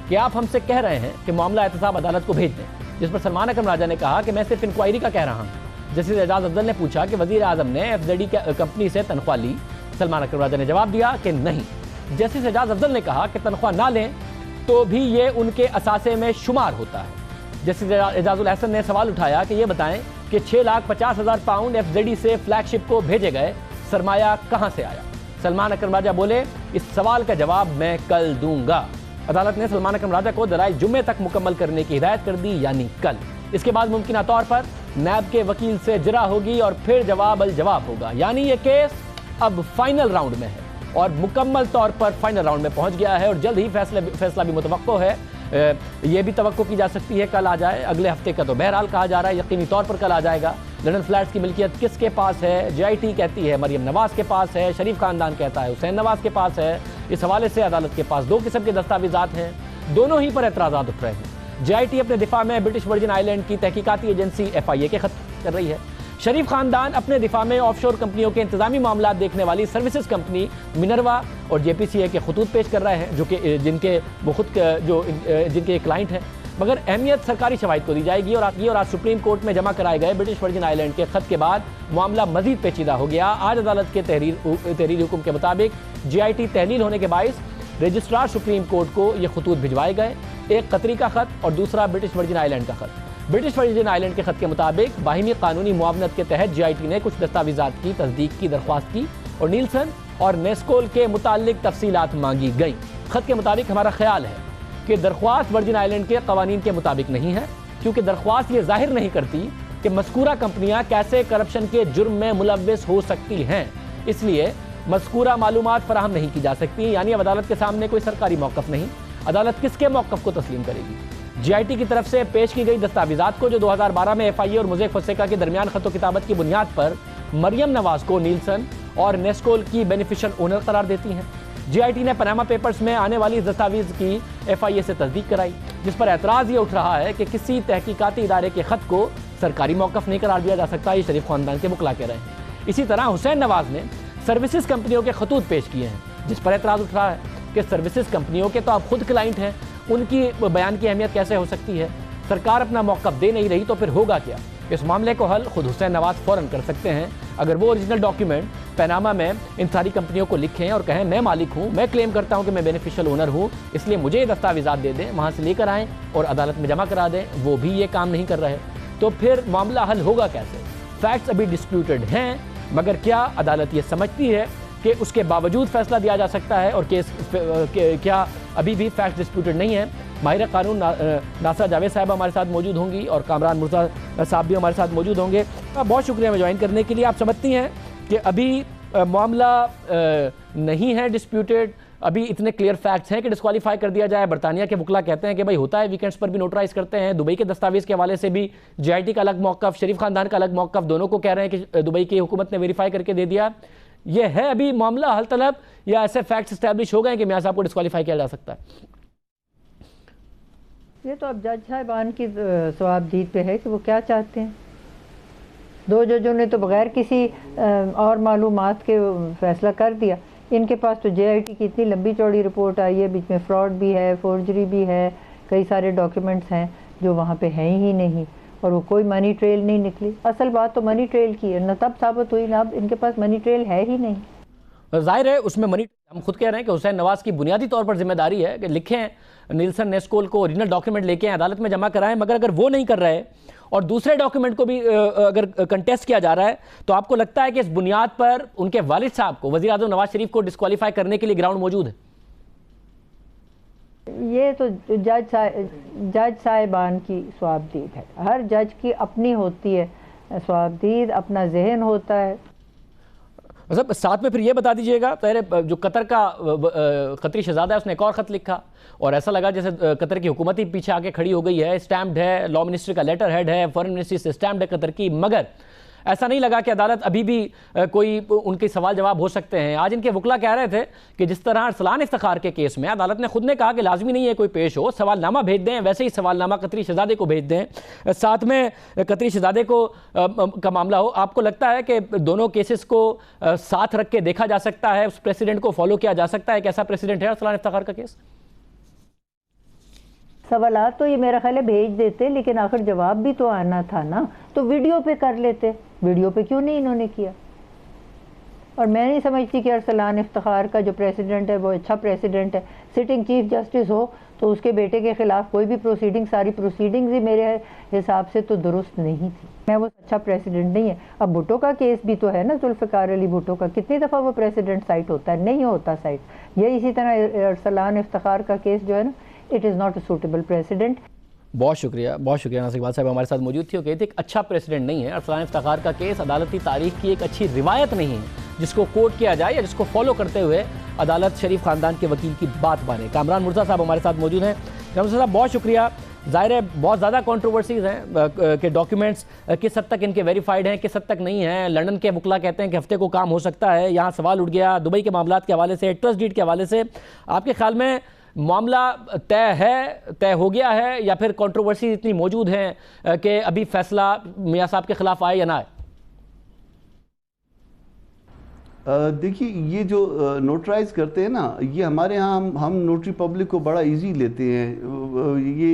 S1: कि आप हमसे कह रहे हैं कि मामला एहतसाब अदालत को भेज दें, जिस पर सलमान अकरम राजा ने कहा कि मैं सिर्फ इंक्वायरी का कह रहा हूँ। जैसे एजाज अफजल ने पूछा कि वज़ीर आज़म ने FZD कंपनी से तनख्वाह ली, सलमान अकरम राजा ने जवाब दिया कि नहीं। जैसे एजाज अफजल ने कहा कि तनख्वाह ना लें तो भी ये उनके असासे में शुमार होता है। जैसे एजाजुल हसन ने सवाल उठाया कि ये बताएं कि 6,50,000 पाउंड FZD से फ्लैगशिप को भेजे गए, सरमाया कहां से आया। सलमान अकरम राजा बोले इस सवाल का जवाब मैं कल दूंगा। अदालत ने सलमान अकरम राजा को दलाइल जुम्मे तक मुकम्मल करने की हिदायत कर दी, यानी कल। इसके बाद मुमकिन तौर पर नैब के वकील से जिरा होगी और फिर जवाब अल जवाब होगा। यानी ये केस अब फाइनल राउंड में है और मुकम्मल तौर पर फाइनल राउंड में पहुंच गया है और जल्द ही फैसला भी मुतवक्को है। ये भी तवक्को की जा सकती है कल आ जाए, अगले हफ्ते का तो बहरहाल कहा जा रहा है, यकीनी तौर पर कल आ जाएगा। लंदन फ्लैट्स की मिल्कियत किसके पास है? JIT कहती है मरियम नवाज के पास है, शरीफ खानदान कहता है हुसैन नवाज के पास है। इस हवाले से अदालत के पास दो किस्म के दस्तावेजात हैं, दोनों ही पर एतराज़ात उठ रहे हैं। JIT अपने दिफा में ब्रिटिश वर्जिन आइलैंड की तहकीकाती एजेंसी FIA के खत कर रही है। शरीफ खानदान अपने दिफा में ऑफशोर कंपनियों के इंतजामी मामला देखने वाली सर्विसेज कंपनी मिनरवा और JPCA के खतूत पेश कर रहे हैं, जो कि जिनके क्लाइंट हैं। मगर अहमियत सरकारी शवाहिद को दी जाएगी और आज सुप्रीम कोर्ट में जमा कराए गए ब्रिटिश वर्जिन आइलैंड के खत के बाद मामला मजीद पेचीदा हो गया। आज अदालत के तहरीरी हुक्म के मुताबिक JIT तहलील होने के बायस रजिस्ट्रार सुप्रीम कोर्ट को ये खतूत भिजवाए गए, एक कतरी का खत और दूसरा ब्रिटिश वर्जिन आइलैंड का खत। ब्रिटिश वर्जिन आइलैंड के खत के मुताबिक बाहिमी कानूनी मुआवनत के तहत JIT ने कुछ दस्तावेजात की तस्दीक की दरख्वास्त की और नीलसन और नेस्कोल के मुतालिक तफसीलात मांगी गई। खत के मुताबिक हमारा ख्याल है कि दरख्वास्त वर्जिन आइलैंड के कवानीन के मुताबिक नहीं है, क्योंकि दरख्वास्त ये जाहिर नहीं करती कि मज़कूरा कंपनियां कैसे करप्शन के जुर्म में मुलव्वस हो सकती हैं, इसलिए मज़कूरा मालूमात फराहम नहीं की जा सकती। यानी अब अदालत के सामने कोई सरकारी मौक़िफ़ नहीं, अदालत किसके मौक़िफ़ को तस्लीम करेगी? JIT की तरफ से पेश की गई दस्तावेजात को जो 2012 में FIA और मुज़ेफ़ फ़सेका के दरमियान ख़त किताबत की बुनियाद पर मरियम नवाज को नीलसन और नेस्कोल की बेनिफिशियल ओनर करार देती हैं। JIT ने पनामा पेपर्स में आने वाली दस्तावेज की FIA से तस्दीक कराई, जिस पर एतराज़ ये उठ रहा है कि किसी तहकीकाती इदारे के खत को सरकारी मौक़िफ़ नहीं करार दिया जा सकता, ये शरीफ ख़ानदान के वकला कह रहे हैं। इसी तरह हुसैन नवाज़ ने सर्विसेज कंपनियों के खतूत पेश किए हैं, जिस पर एतराज़ उठ रहा है कि सर्विसेज कंपनियों के तो आप खुद क्लाइंट हैं, उनकी बयान की अहमियत कैसे हो सकती है? सरकार अपना मौक़िफ़ दे नहीं रही तो फिर होगा क्या? इस मामले को हल खुद हुसैन नवाज़ फ़ौरन कर सकते हैं अगर वो ओरिजिनल डॉक्यूमेंट पैनामा में इन सारी कंपनियों को लिखें और कहें मैं मालिक हूँ, मैं क्लेम करता हूँ कि मैं बेनिफिशियल ओनर हूँ, इसलिए मुझे ये दस्तावेज़ात दे दें, वहाँ से लेकर आएँ और अदालत में जमा करा दें। वो भी ये काम नहीं कर रहे, तो फिर मामला हल होगा कैसे? फैक्ट्स अभी डिस्प्यूटेड हैं, मगर क्या अदालत ये समझती है कि उसके बावजूद फैसला दिया जा सकता है और केस क्या अभी भी फैक्ट डिस्प्यूटेड नहीं है? माहिर कानून नासा जावेद साहब हमारे साथ मौजूद होंगी और कामरान मुर्जा साहब भी हमारे साथ मौजूद होंगे। बहुत शुक्रिया हमें ज्वाइन करने के लिए। आप समझती हैं कि अभी मामला नहीं है डिस्प्यूटेड, अभी इतने क्लियर फैक्ट्स हैं कि डिस्क्वालीफाई कर दिया जाए? बरतानिया के वकला कहते हैं कि भाई होता है, वीकेंड्स पर भी नोटराइज करते हैं। दुबई के दस्तावेज़ के हवाले से भी JIT का अलग मौक़िफ़, शरीफ ख़ानदान का अलग मौक़िफ़, दोनों को कह रहे हैं कि दुबई की हुकूमत ने वेरीफाई करके दे दिया। ये है अभी मामला हल तलब या ऐसे फैक्ट्स इस्टेब्लिश हो गए कि मियां साहब को डिस्क्वालीफाई किया जा सकता है?
S5: ये तो अब जज साहिबान की सवाबदीद पे है कि वो क्या चाहते हैं। दो जजों ने तो बगैर किसी और मालूमात के फैसला कर दिया। इनके पास तो JIT की इतनी लंबी चौड़ी रिपोर्ट आई है, बीच में फ्रॉड भी है, फोर्जरी भी है, कई सारे डॉक्यूमेंट्स हैं जो वहाँ पे हैं ही नहीं, और वो कोई मनी ट्रेल नहीं निकली। असल बात तो मनी ट्रेल की है, न तब साबित हुई ना अब इनके पास मनी ट्रेल है ही नहीं।
S1: जाहिर है उसमें मनी, हम खुद कह रहे हैं कि हुसैन नवाज़ की बुनियादी तौर पर जिम्मेदारी है कि लिखें, नीलसन नेस्कोल को ओरिजिनल डॉक्यूमेंट लेके अदालत में जमा कराएं, मगर अगर वो नहीं कर रहे और दूसरे डॉक्यूमेंट को भी अगर कंटेस्ट किया जा रहा है, तो आपको लगता है कि इस बुनियाद पर उनके वालिद साहब को, वज़ीर आज़म नवाज शरीफ को डिस्क्वालीफाई करने के लिए ग्राउंड मौजूद है?
S5: ये तो जज साहिबान की सवाबदीद है। हर जज की अपनी होती है सवाबदीद, अपना जहन होता है।
S1: मतलब साथ में फिर ये बता दीजिएगा, पहले जो कतर का कतरी शहजादा है उसने एक और ख़त लिखा और ऐसा लगा जैसे कतर की हुकूमत ही पीछे आके खड़ी हो गई है, स्टैम्प्ड है, लॉ मिनिस्ट्री का लेटर हेड है, फॉरेन मिनिस्ट्री से स्टैम्प्ड है कतर की, मगर ऐसा नहीं लगा कि अदालत अभी भी कोई उनके सवाल जवाब हो सकते हैं। आज इनके वकला कह रहे थे कि जिस तरह अरसलान इफ्तिखार के केस में अदालत ने खुद ने कहा कि लाजमी नहीं है कोई पेश हो, सवालनामा भेज दें, वैसे ही सवालनामा कतरी शहजादे को भेज दें, साथ में कतरी शहजादे को का मामला हो। आपको लगता है कि दोनों केसेस को साथ रख के देखा जा सकता है, उस प्रेसिडेंट को फॉलो किया जा सकता है? कैसा प्रेसिडेंट है अरसलान इफ्तिखार का केस?
S5: सवालात तो ये मेरा ख्याल है भेज देते, लेकिन आखिर जवाब भी तो आना था ना, तो वीडियो पे कर लेते। वीडियो पे क्यों नहीं इन्होंने किया? और मैं नहीं समझती कि अरसलान इफ्तिखार का जो प्रेसिडेंट है वो अच्छा प्रेसिडेंट है। सिटिंग चीफ जस्टिस हो तो उसके बेटे के खिलाफ कोई भी प्रोसीडिंग, सारी प्रोसीडिंग्स ही मेरे हिसाब से तो दुरुस्त नहीं थी। मैं वो अच्छा प्रेसिडेंट नहीं है। अब भुट्टो का केस भी तो है ना, जुल्फ़िकार अली भुट्टो का, कितनी दफ़ा वो प्रेसिडेंट साइट होता है? नहीं होता साइट। ये इसी तरह अरसलान इफ्तिखार का केस जो है ना, it is not a suitable president.
S1: बहुत शुक्रिया नासिर इकबाल साहब हमारे साथ मौजूद थी। वो कहते एक अच्छा प्रेसिडेंट नहीं है। अरसलान इफ्तिखार का केस अदालती तारीख की एक अच्छी रिवायत नहीं है जिसको कोट किया जाए या जिसको फॉलो करते हुए अदालत शरीफ ख़ानदान के वकील की बात माने। कामरान मुर्जा साहब हमारे साथ मौजूद हैं। कामरान साहब बहुत शुक्रिया। ज़ाहिर है बहुत ज़्यादा कंट्रोवर्सीज़ हैं कि डॉक्यूमेंट्स किस हद तक इनके वेरीफाइड हैं, किस हद तक नहीं हैं। लंदन के वकला कहते हैं कि हफ्ते को काम हो सकता है। यहाँ सवाल उठ गया दुबई के मामलात के हवाले से, ट्रस्ट डीड के हवाले से। आपके ख्याल में मामला तय हो गया है या फिर कंट्रोवर्सी इतनी मौजूद हैं कि अभी फैसला मियां साहब के खिलाफ आए या ना आए?
S6: देखिए, ये जो नोटराइज करते हैं ना, ये हमारे यहाँ हम नोटरी पब्लिक को बड़ा इजी लेते हैं। ये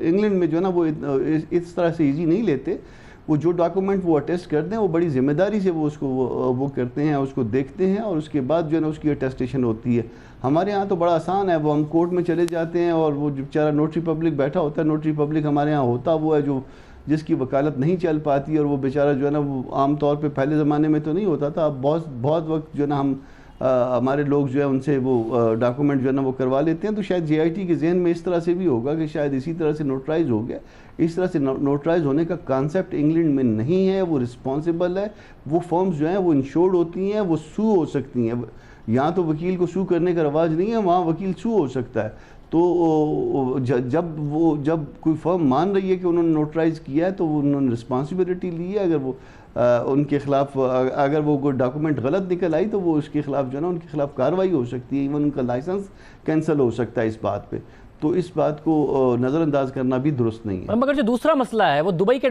S6: इंग्लैंड में जो है ना वो इस तरह से इजी नहीं लेते। वो जो डॉक्यूमेंट वो अटेस्ट करते हैं वो बड़ी ज़िम्मेदारी से वो उसको वो करते हैं, उसको देखते हैं और उसके बाद जो है ना उसकी अटेस्टेशन होती है। हमारे यहाँ तो बड़ा आसान है, वो हम कोर्ट में चले जाते हैं और वो बेचारा नोटरी पब्लिक बैठा होता है। नोटरी पब्लिक हमारे यहाँ होता वो है जो जिसकी वकालत नहीं चल पाती, और वो बेचारा जो है ना वो आम तौर पे पहले ज़माने में तो नहीं होता था, अब बहुत वक्त जो है ना हम हमारे लोग जो है उनसे वो डॉक्यूमेंट जो है ना वो करवा लेते हैं। तो शायद JIT के जहन में इस तरह से भी होगा कि शायद इसी तरह से नोटराइज हो गया। इस तरह से नोटराइज होने का कॉन्सेप्ट इंग्लैंड में नहीं है। वो रिस्पॉन्सिबल है, वो फर्म्स जो हैं वो इंश्योर्ड होती हैं, वो सू हो सकती हैं। यहाँ तो वकील को सू करने का रवाज नहीं है, वहाँ वकील सू हो सकता है। तो जब कोई फर्म मान रही है कि उन्होंने नोटराइज किया है तो उन्होंने रिस्पॉन्सिबिलिटी ली है। अगर वो उनके खिलाफ अगर वो कोई डॉक्यूमेंट गलत निकल आई तो वो उसके खिलाफ जो है ना उनके खिलाफ कार्रवाई हो सकती है, इवन उनका लाइसेंस कैंसिल हो सकता है इस बात पे। तो इस बात को नज़रअंदाज करना भी दुरुस्त नहीं है।
S1: मगर जो दूसरा मसला है वो दुबई के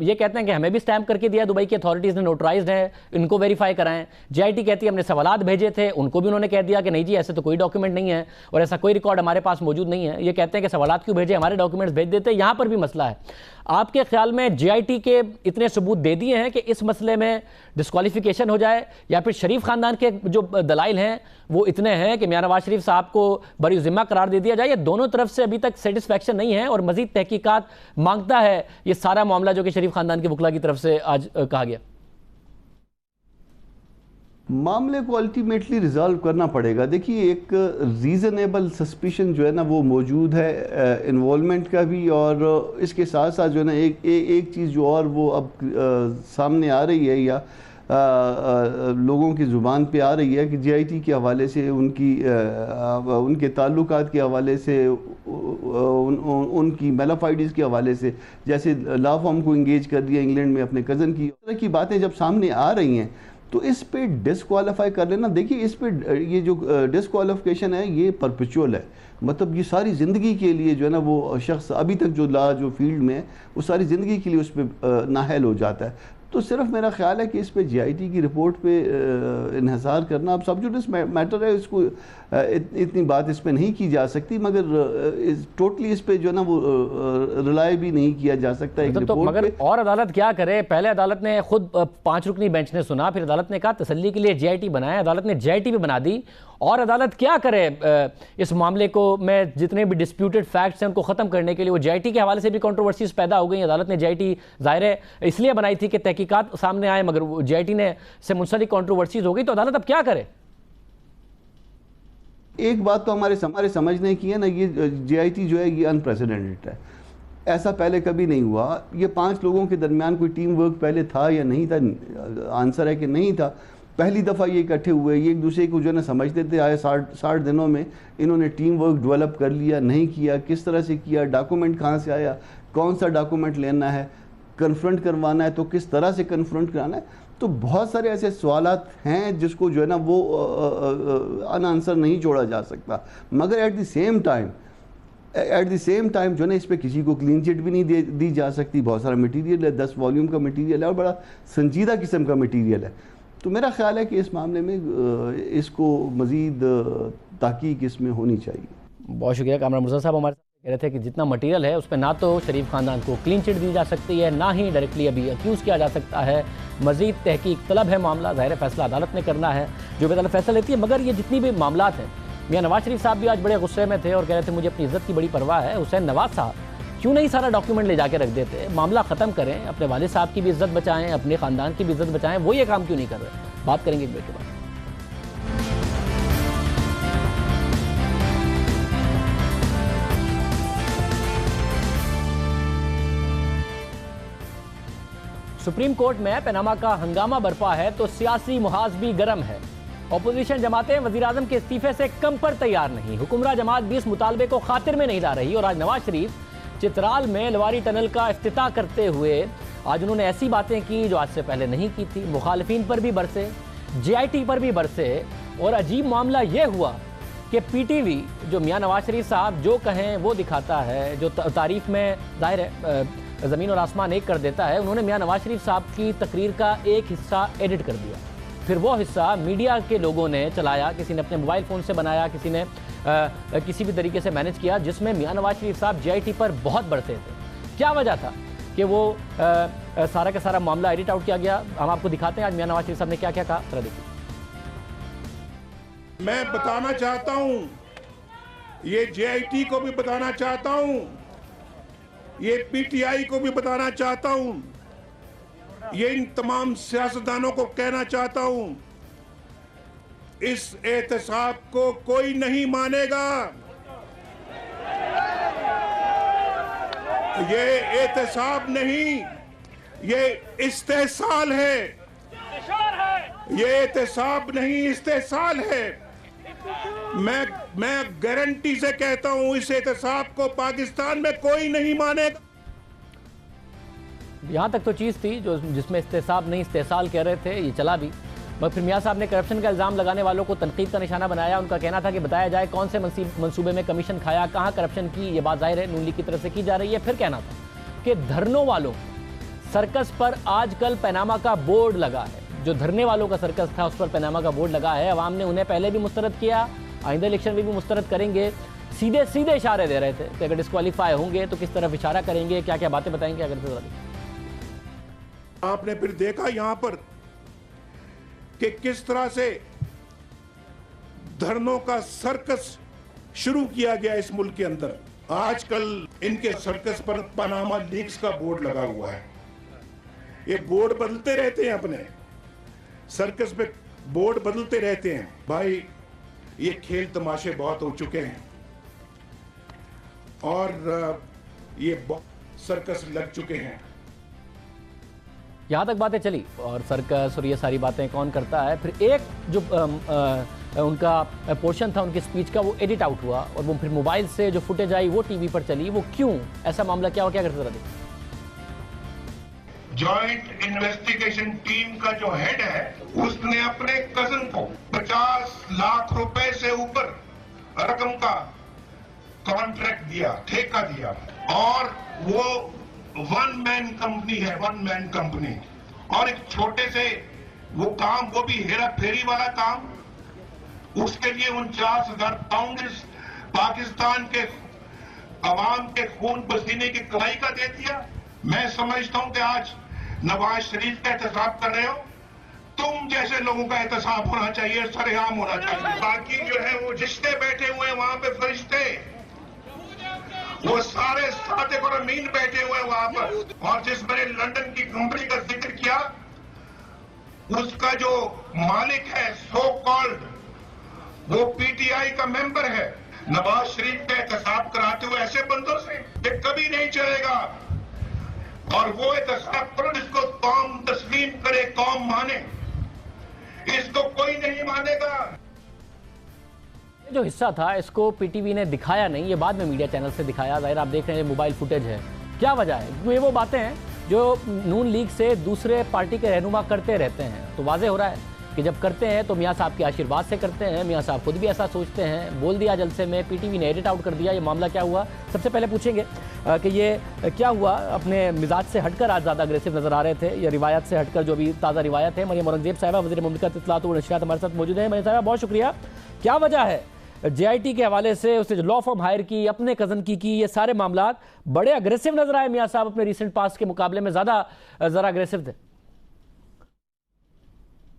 S1: ये कहते हैं कि हमें भी स्टैंप करके दिया, दुबई की अथॉरिटीज़ ने नोटराइज्ड है, इनको वेरीफाई कराएं। JIT कहती है हमने सवालात भेजे थे, उनको भी उन्होंने कह दिया कि नहीं जी ऐसे तो कोई डॉक्यूमेंट नहीं है और ऐसा कोई रिकॉर्ड हमारे पास मौजूद नहीं है। ये कहते हैं कि सवालात क्यों भेजे, हमारे डॉक्यूमेंट्स भेज देते। यहाँ पर भी मसला है। आपके ख्याल में JIT के इतने सबूत दे दिए हैं कि इस मसले में डिस्क्वालिफिकेशन हो जाए, या फिर शरीफ खानदान के जो दलाइल हैं वो इतने हैं कि मियां नवाज शरीफ साहब को बरी जिम्मा करार दे दिया जाए? ये दोनों तरफ से अभी तक सेटिस्फैक्शन नहीं है और मजीद तहकीकात मांगता है ये सारा मामला जो कि शरीफ खानदान के वकला की तरफ से आज कहा गया।
S6: मामले को अल्टीमेटली रिजॉल्व करना पड़ेगा। देखिए, एक रीज़नेबल सस्पिशन जो है ना वो मौजूद है इन्वॉल्वमेंट का भी, और इसके साथ साथ जो है ना एक चीज़ जो और वो अब सामने आ रही है या लोगों की ज़ुबान पे आ रही है कि JIT के हवाले से उनके ताल्लुकात के हवाले से उनकी मेलाफाइडीज़ के हवाले से, जैसे लॉ फर्म को इंगेज कर दिया इंग्लैंड में अपने कज़न की, इस तरह की बातें जब सामने आ रही हैं तो इस पे डिसक्वालीफाई कर लेना। देखिए, इस पे ये जो डिसक्वालिफिकेशन है ये परपेचुअल है, मतलब ये सारी ज़िंदगी के लिए जो है ना वो शख्स अभी तक जो जो फील्ड में है वो सारी ज़िंदगी के लिए उस पर नाअहल हो जाता है। तो सिर्फ मेरा ख्याल है कि इस पे JIT की रिपोर्ट पे इन्हिसार करना अब सब्जुडिस मैटर है, इसको इतनी बात इस पे नहीं की जा सकती, मगर टोटली इस पे जो है ना वो रिलाय भी नहीं किया जा सकता एक रिपोर्ट
S1: मगर
S6: पे।
S1: और अदालत क्या करे? पहले अदालत ने खुद 5 रुकनी बेंच ने सुना, फिर अदालत ने कहा तसल्ली के लिए JIT बनाया, अदालत ने JIT भी बना दी। और अदालत क्या करे इस मामले को में जितने भी डिस्प्यूटेड फैक्ट्स हैं उनको ख़त्म करने के लिए? वो JIT के हवाले से भी कंट्रोवर्सीज पैदा हो गई। अदालत ने JIT ज़ाहिर है इसलिए बनाई थी कि तहकीकात सामने आए, मगर वो JIT ने से मुंसलिक कंट्रोवर्सीज हो गई, तो अदालत अब क्या करे?
S6: एक बात तो हमारे समझने की है ना, ये JIT जो है ये अनप्रेसिडेंटेड है, ऐसा पहले कभी नहीं हुआ। ये 5 लोगों के दरमियान कोई टीम वर्क पहले था या नहीं था? आंसर है कि नहीं था। पहली दफ़ा ये इकट्ठे हुए, ये एक दूसरे को जो है ना समझते थे, आए 60 दिनों में इन्होंने टीम वर्क डेवलप कर लिया, नहीं किया, किस तरह से किया, डॉक्यूमेंट कहाँ से आया, कौन सा डॉक्यूमेंट लेना है, कन्फ्रंट करवाना है तो किस तरह से कन्फ्रंट कराना है। तो बहुत सारे ऐसे सवालात हैं जिसको जो है ना वो अनआंसर नहीं छोड़ा जा सकता, मगर एट द सेम टाइम जो है ना इस पर किसी को क्लीन चिट भी नहीं दी जा सकती। बहुत सारा मटीरियल है, 10 वॉल्यूम का मटीरियल है और बड़ा संजीदा किस्म का मटीरियल है। तो मेरा ख्याल है कि इस मामले में इसको मज़ीद तहकीक इसमें होनी चाहिए।
S1: बहुत शुक्रिया। कामरान मुर्तज़ा साहब हमारे साथ कह रहे थे कि जितना मटीरियल है उस पर ना तो शरीफ खानदान को क्लीन चिट दी जा सकती है, ना ही डायरेक्टली अभी अक्यूज़ किया जा सकता है। मज़ीद तहकीक तलब है मामला, ज़ाहिर फैसला अदालत ने करना है, जो भी अदालत फैसला लेती है। मगर ये जितनी भी मामलात हैं, मियां नवाज शरीफ साहब भी आज बड़े गुस्से में थे और कह रहे थे मुझे अपनी इज़्ज़त की बड़ी परवाह है। हुसैन नवाज साहब क्यों नहीं सारा डॉक्यूमेंट ले जाके रख देते, मामला ख़त्म करें, अपने वालिद साहब की भी इज़्ज़त बचाएं, अपने ख़ानदान की भी इज़्ज़त बचाएं, वो ये काम क्यों नहीं कर रहे? बात करेंगे एक ब्रेक के बाद। सुप्रीम कोर्ट में पनामा का हंगामा बरपा है तो सियासी मुहाज भी गर्म है। अपोजिशन जमातें वज़ीर-ए-आज़म के इस्तीफे से कम पर तैयार नहीं। हुक्मरां जमात भी इस मुतालबे को खातिर में नहीं ला रही और आज नवाज शरीफ चित्राल में लवारी टनल का इफ्तिताह करते हुए आज उन्होंने ऐसी बातें की जो आज से पहले नहीं की थी। मुखालिफिन पर भी बरसे, JIT पर भी बरसे और अजीब मामला यह हुआ कि PTV जो मियां नवाज शरीफ साहब जो कहें वो दिखाता है, जो तारीफ में ज़ाहिर है ज़मीन और आसमान एक कर देता है, उन्होंने मियां नवाज शरीफ साहब की तकरीर का एक हिस्सा एडिट कर दिया। फिर वो हिस्सा मीडिया के लोगों ने चलाया, किसी ने अपने मोबाइल फ़ोन से बनाया, किसी ने किसी भी तरीके से मैनेज किया, जिसमें मियां नवाज शरीफ साहब JIT पर बहुत बरसे थे। क्या वजह था कि वो सारा का सारा मामला एडिट आउट किया गया? हम आपको दिखाते हैं आज मियां नवाज शरीफ साहब ने क्या क्या कहा। जरा देखिए।
S7: मैं बताना चाहता हूं, ये JIT को भी बताना चाहता हूं, ये PTI को भी बताना चाहता हूं, ये इन तमाम सियासतदानों को कहना चाहता हूं, इस एहतसाब को कोई नहीं मानेगा। ये एहतसाब नहीं, ये इस्तेहसाल है। ये एहतसाब नहीं, इस्तेहसाल है। मैं गारंटी से कहता हूं इस एहतसाब को पाकिस्तान में कोई नहीं मानेगा।
S1: यहाँ तक तो चीज़ थी जो जिसमें इस्तेहसाब नहीं इस्तेहसाल कह रहे थे, ये चला भी। मगर फिर मियां साहब ने करप्शन का इल्ज़ाम लगाने वालों को तनकीद का निशाना बनाया। उनका कहना था कि बताया जाए कौन से मंसूबे में कमीशन खाया, कहाँ करप्शन की, ये बात जाहिर है नून लीग की तरफ से की जा रही है। फिर कहना था कि धरनों वालों सर्कस पर आजकल पनामा का बोर्ड लगा है। जो धरने वालों का सर्कस था उस पर पनामा का बोर्ड लगा है। अवाम ने उन्हें पहले भी मुस्तरद किया, आइंदा इलेक्शन में भी मुस्तरद करेंगे। सीधे सीधे इशारे दे रहे थे कि अगर डिस्क्वालीफाई होंगे तो किस तरफ इशारा करेंगे, क्या क्या बातें बताएंगे। अगर
S7: आपने फिर देखा यहां पर कि किस तरह से धरनों का सर्कस शुरू किया गया इस मुल्क के अंदर। आजकल इनके सर्कस पर पनामा लीक्स का बोर्ड लगा हुआ है। ये बोर्ड बदलते रहते हैं, अपने सर्कस पे बोर्ड बदलते रहते हैं। भाई ये खेल तमाशे बहुत हो चुके हैं और ये सर्कस लग चुके हैं।
S1: यहाँ तक बातें चली और सर्कस और ये सारी बातें कौन करता है। फिर एक जो उनका पोर्शन था उनकी स्पीच का, वो एडिट आउट हुआ और वो फिर मोबाइल से जो फुटेज आई वो टीवी पर चली। वो क्यों, ऐसा मामला क्या हुआ, क्या करते रहे?
S7: जॉइंट इन्वेस्टिगेशन टीम का जो हेड है उसने अपने कजन को 50 लाख रुपए से ऊपर रकम का कॉन्ट्रैक्ट दिया, ठेका दिया, और वो वन मैन कंपनी है, वन मैन कंपनी। और एक छोटे से वो काम, वो भी हेरा फेरी वाला काम, उसके लिए 49,000 पाउंड इस पाकिस्तान के अवाम के खून पसीने की कमाई का दे दिया। मैं समझता हूं कि आज नवाज शरीफ का एहतसाब कर रहे हो, तुम जैसे लोगों का एहतसाब होना चाहिए, सरेआम होना चाहिए। बाकी जो है वो जिससे बैठे हुए वहां पे फरिश्ते, वो सारे सादिक और अमीन बैठे हुए वहां पर। और जिस मैंने लंदन की कंपनी का जिक्र किया, उसका जो मालिक है सो कॉल्ड, वो पीटीआई का मेंबर है। नवाज शरीफ का एहतसाब कराते हुए ऐसे बंदों से ये कभी नहीं चलेगा। और वो एहतसाब करो जिसको कौम तस्लीम करे, कौम माने, इसको कोई नहीं मानेगा।
S1: जो हिस्सा था इसको पीटीवी ने दिखाया नहीं, ये बाद में मीडिया चैनल से दिखाया। जाहिर आप देख रहे हैं मोबाइल फुटेज है। क्या वजह है? ये वो बातें हैं जो नून लीग से दूसरे पार्टी के रहनुमा करते रहते हैं। तो वाज़ेह हो रहा है कि जब करते हैं तो मियां साहब के आशीर्वाद से करते हैं। मियां साहब खुद भी ऐसा सोचते हैं। बोल दिया जलसे में, पीटीवी ने एडिट आउट कर दिया। ये मामला क्या हुआ, सबसे पहले पूछेंगे कि ये क्या हुआ। अपने मिजाज से हटकर आज ज़्यादा अग्रेसिव नजर आ रहे थे, या रिवायत से हटकर जो भी ताज़ा रिवायत है। मरियम औरंगजेब साहिबा वज़ीर मुमलिकत इत्तलात व नशरियात हमारे साथ मौजूद है। मरियम साहिबा बहुत शुक्रिया। क्या वजह है जेआईटी के हवाले से उसने जो लॉ फॉर्म हायर की, अपने कज़न की, ये सारे मामला बड़े अग्रेसिव नजर आए? मियां साहब अपने रिसेंट पास के मुकाबले में ज़्यादा ज़रा अग्रेसिव थे।